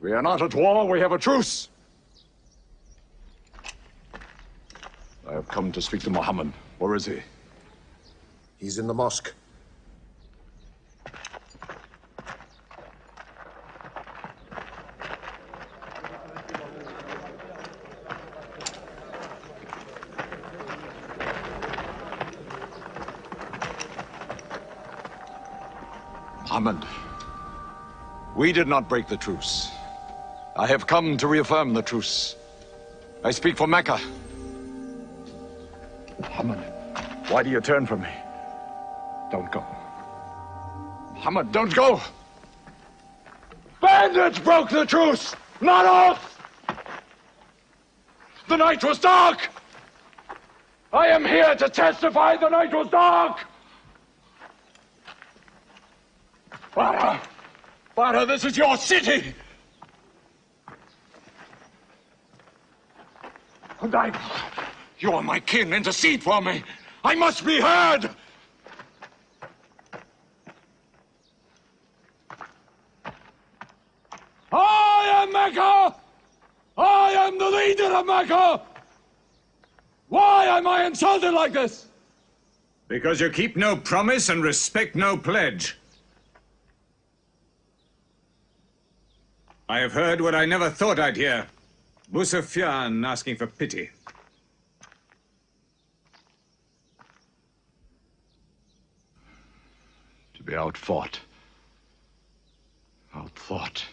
We are not at war, we have a truce. I have come to speak to Muhammad. Where is he? He's in the mosque. Muhammad, we did not break the truce. I have come to reaffirm the truce. I speak for Mecca. Muhammad, why do you turn from me? Don't go. Muhammad, don't go! Bandits broke the truce, not us! The night was dark! I am here to testify the night was dark! Farah! Farah, this is your city! And you are my kin, intercede for me! I must be heard! I am Mecca! I am the leader of Mecca! Why am I insulted like this? Because you keep no promise and respect no pledge. I have heard what I never thought I'd hear. Busofyan asking for pity. To be outfought, outthought,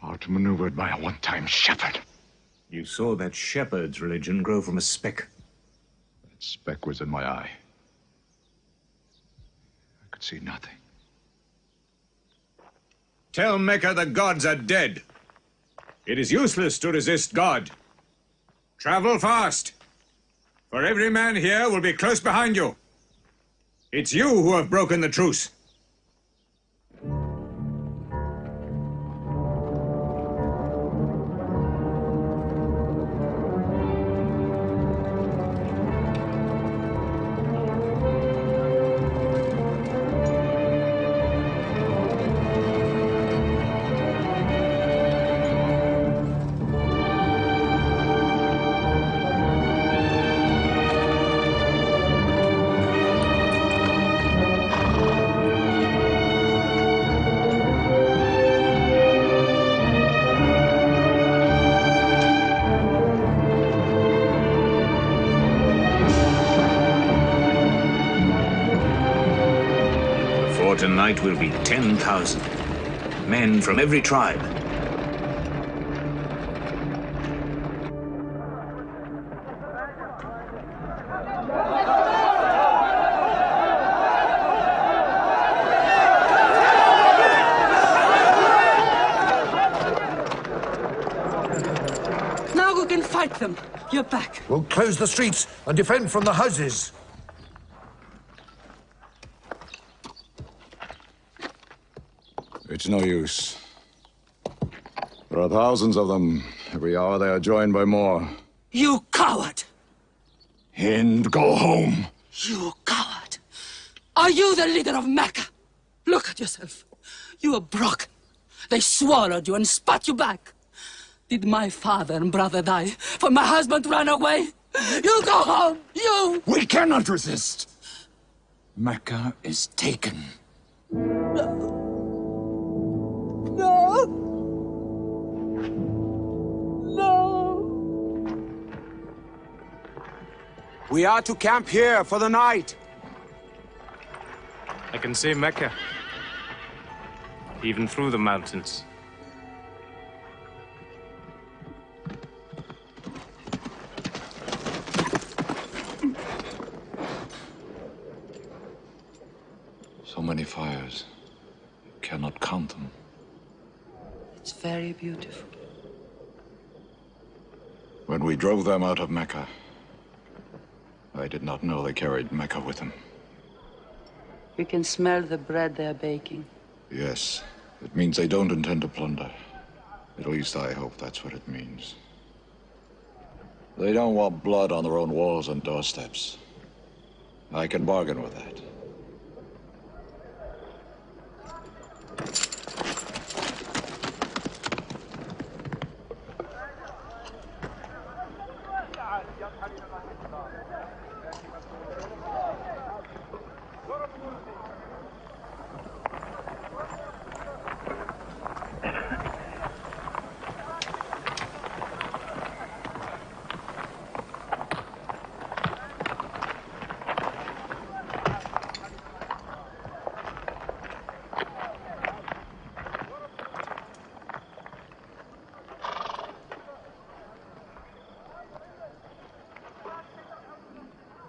outmaneuvered by a one-time shepherd. You saw that shepherd's religion grow from a speck. That speck was in my eye. see nothing. Tell Mecca the gods are dead. It is useless to resist God. Travel fast, for every man here will be close behind you. It's you who have broken the truce. Tonight will be 10,000 men from every tribe. Now we can fight them. You're back. We'll close the streets and defend from the houses. It's no use. There are thousands of them. Every hour they are joined by more. You coward! Hind, go home. You coward! Are you the leader of Mecca? Look at yourself. You are broken. They swallowed you and spat you back. Did my father and brother die for my husband to run away? You go home! You! We cannot resist. Mecca is taken. No! No! We are to camp here for the night. I can see Mecca, even through the mountains. So many fires. You cannot count them. It's very beautiful. When we drove them out of Mecca, I did not know they carried Mecca with them. We can smell the bread they're baking. Yes, it means they don't intend to plunder. At least I hope that's what it means. They don't want blood on their own walls and doorsteps. I can bargain with that.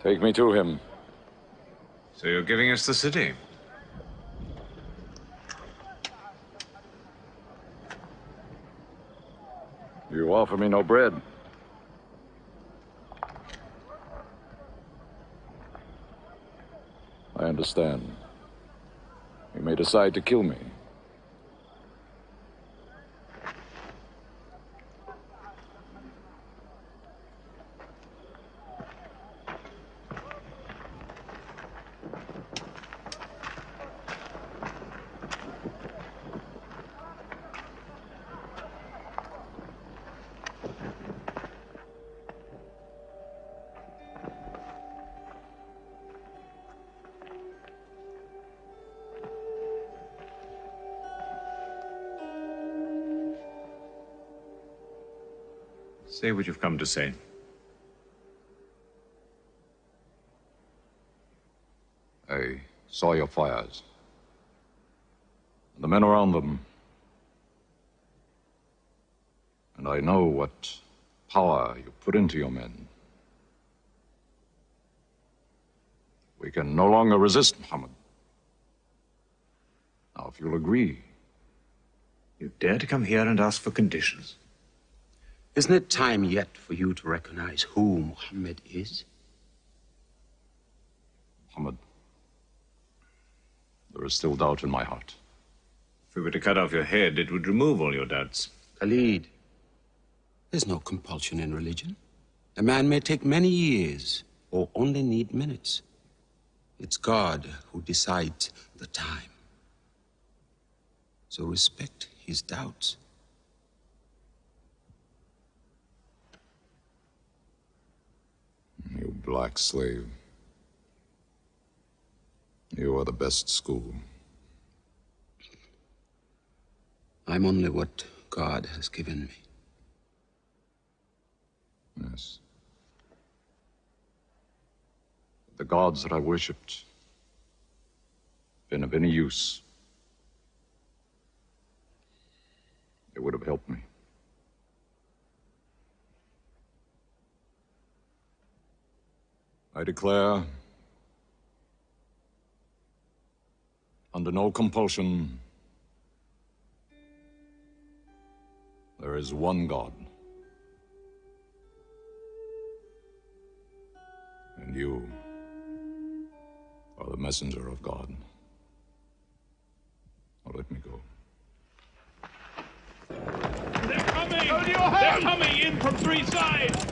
Take me to him. So you're giving us the city? You offer me no bread. I understand. You may decide to kill me. Say what you've come to say. I saw your fires. And the men around them. And I know what power you put into your men. We can no longer resist Muhammad. Now, if you'll agree, You dare to come here and ask for conditions? Isn't it time yet for you to recognize who Muhammad is? Muhammad, there is still doubt in my heart. If we were to cut off your head, it would remove all your doubts. Khalid, there's no compulsion in religion. A man may take many years or only need minutes. It's God who decides the time. So respect his doubts. You black slave. You are the best school. I'm only what God has given me. Yes. The gods that I worshipped been of any use, they would have helped me. I declare, under no compulsion, there is one God. And you are the messenger of God. Now let me go. They're coming! They're coming in from 3 sides!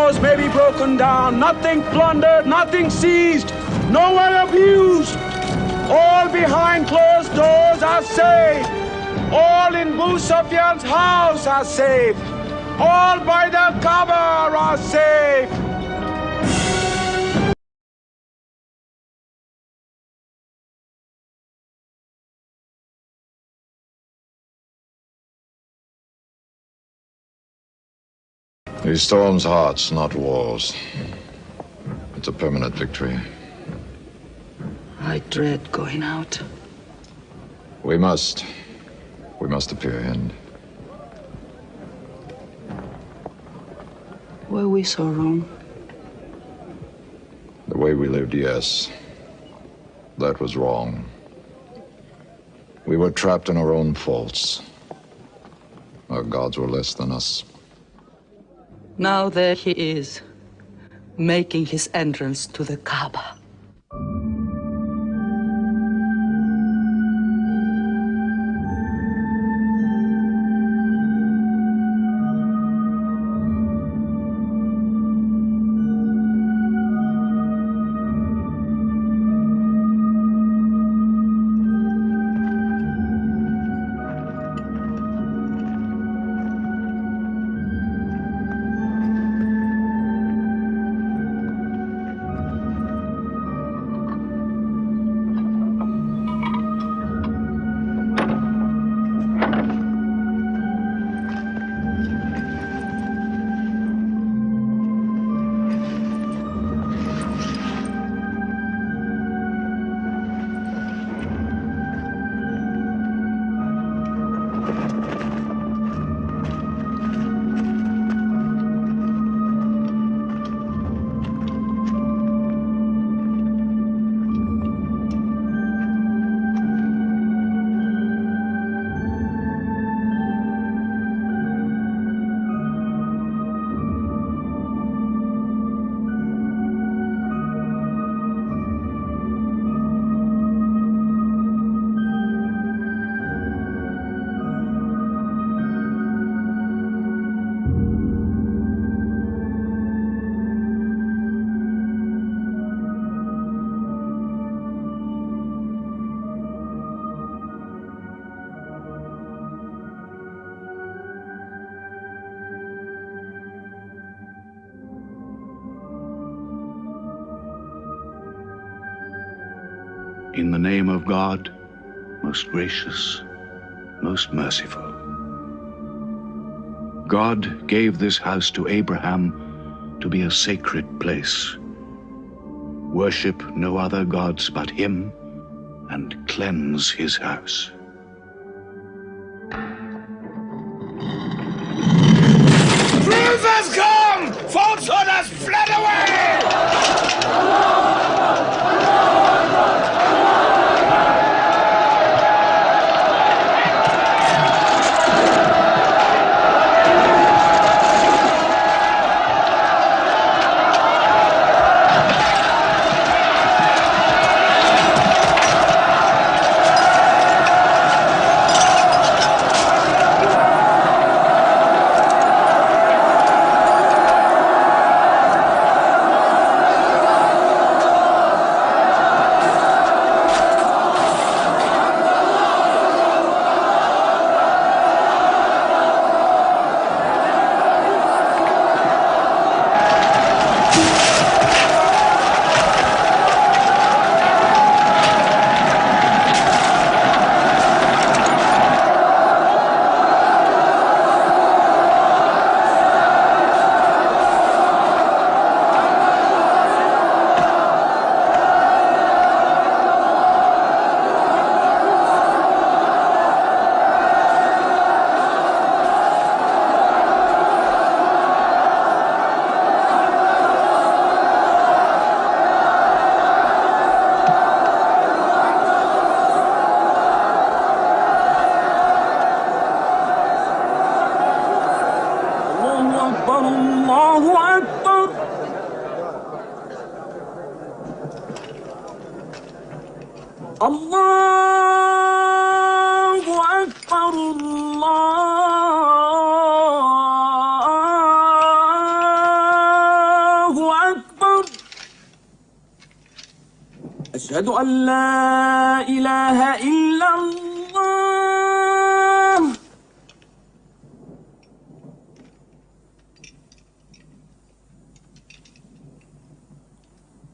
doors may be broken down, nothing plundered, nothing seized, no one abused. All behind closed doors are safe. All in Abu Sufyan's house are safe. All by the Kaaba are safe. He storms hearts, not walls. It's a permanent victory. I dread going out. We must. We must appear and Were we so wrong? the way we lived, yes. That was wrong. We were trapped in our own faults. Our gods were less than us. Now there he is, making his entrance to the Kaaba. In the name of God, most gracious, most merciful. God gave this house to Abraham to be a sacred place. Worship no other gods but him, and cleanse his house. Truth has come! Falsehood has fled away! أشهد أن لا إله إلا الله.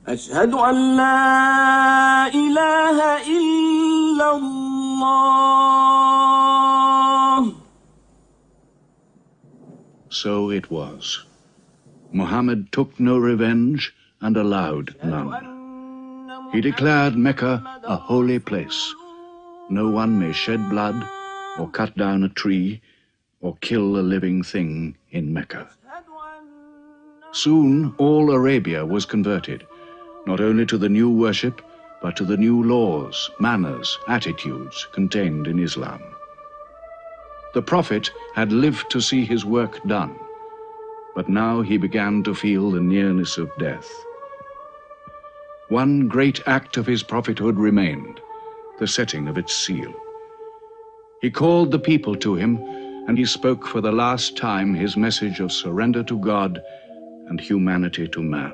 أشهد أن لا إله إلا الله. So it was. Muhammad took no revenge and allowed none. He declared Mecca a holy place. No one may shed blood, or cut down a tree, or kill a living thing in Mecca. Soon all Arabia was converted, not only to the new worship, but to the new laws, manners, attitudes contained in Islam. The Prophet had lived to see his work done, but now he began to feel the nearness of death. One great act of his prophethood remained, the setting of its seal. He called the people to him, and he spoke for the last time his message of surrender to God and humanity to man.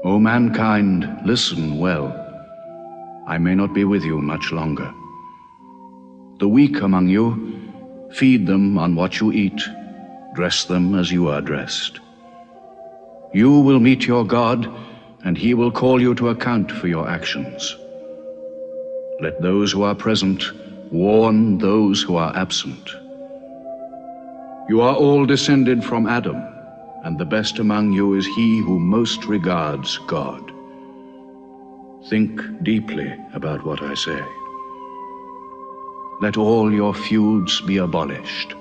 O mankind, listen well. I may not be with you much longer. The weak among you, feed them on what you eat, dress them as you are dressed. You will meet your God, and he will call you to account for your actions. Let those who are present warn those who are absent. You are all descended from Adam, and the best among you is he who most regards God. Think deeply about what I say. Let all your feuds be abolished.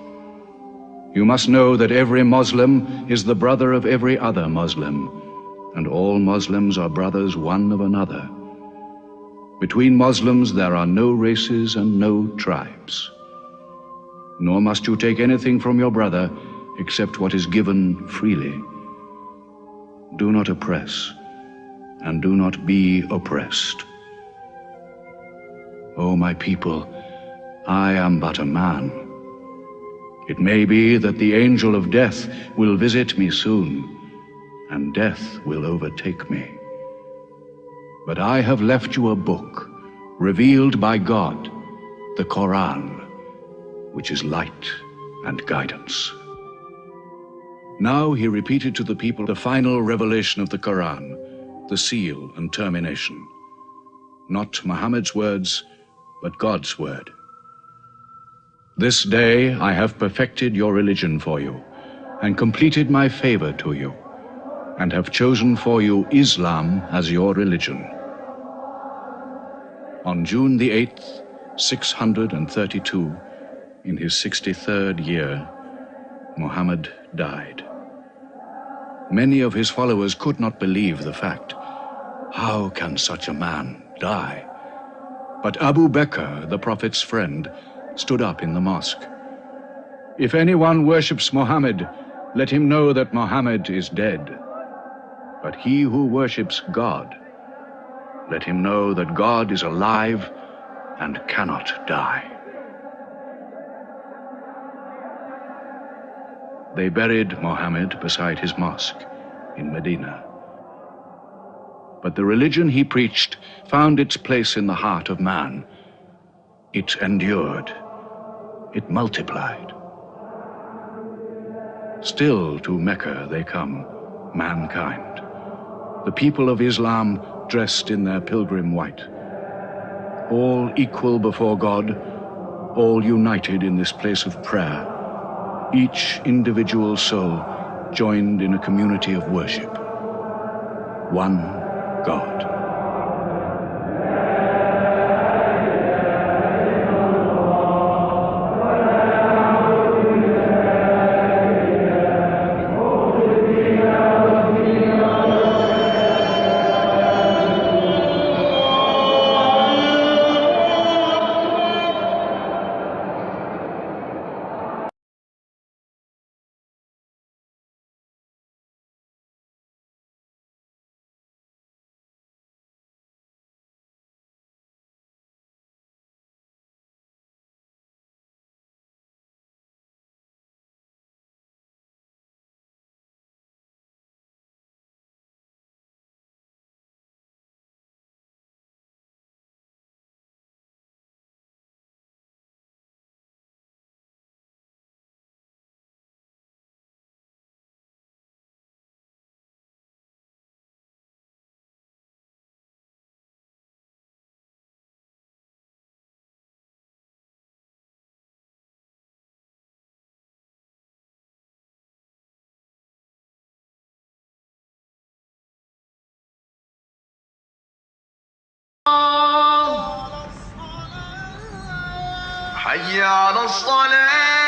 You must know that every Muslim is the brother of every other Muslim, and all Muslims are brothers one of another. Between Muslims there are no races and no tribes. Nor must you take anything from your brother except what is given freely. Do not oppress, and do not be oppressed. O my people, I am but a man. It may be that the angel of death will visit me soon, and death will overtake me. But I have left you a book, revealed by God, the Quran, which is light and guidance. Now he repeated to the people the final revelation of the Quran, the seal and termination. Not Muhammad's words, but God's word. This day I have perfected your religion for you, and completed my favor to you, and have chosen for you Islam as your religion. On June the 8th, 632, in his 63rd year, Muhammad died. Many of his followers could not believe the fact. How can such a man die? But Abu Bakr, the Prophet's friend, stood up in the mosque. If anyone worships Muhammad, let him know that Muhammad is dead. But he who worships God, let him know that God is alive and cannot die. They buried Muhammad beside his mosque in Medina. But the religion he preached found its place in the heart of man. It endured. It multiplied. Still to Mecca they come, mankind. The people of Islam dressed in their pilgrim white. All equal before God, all united in this place of prayer. Each individual soul joined in a community of worship. One God. حي على الصلاة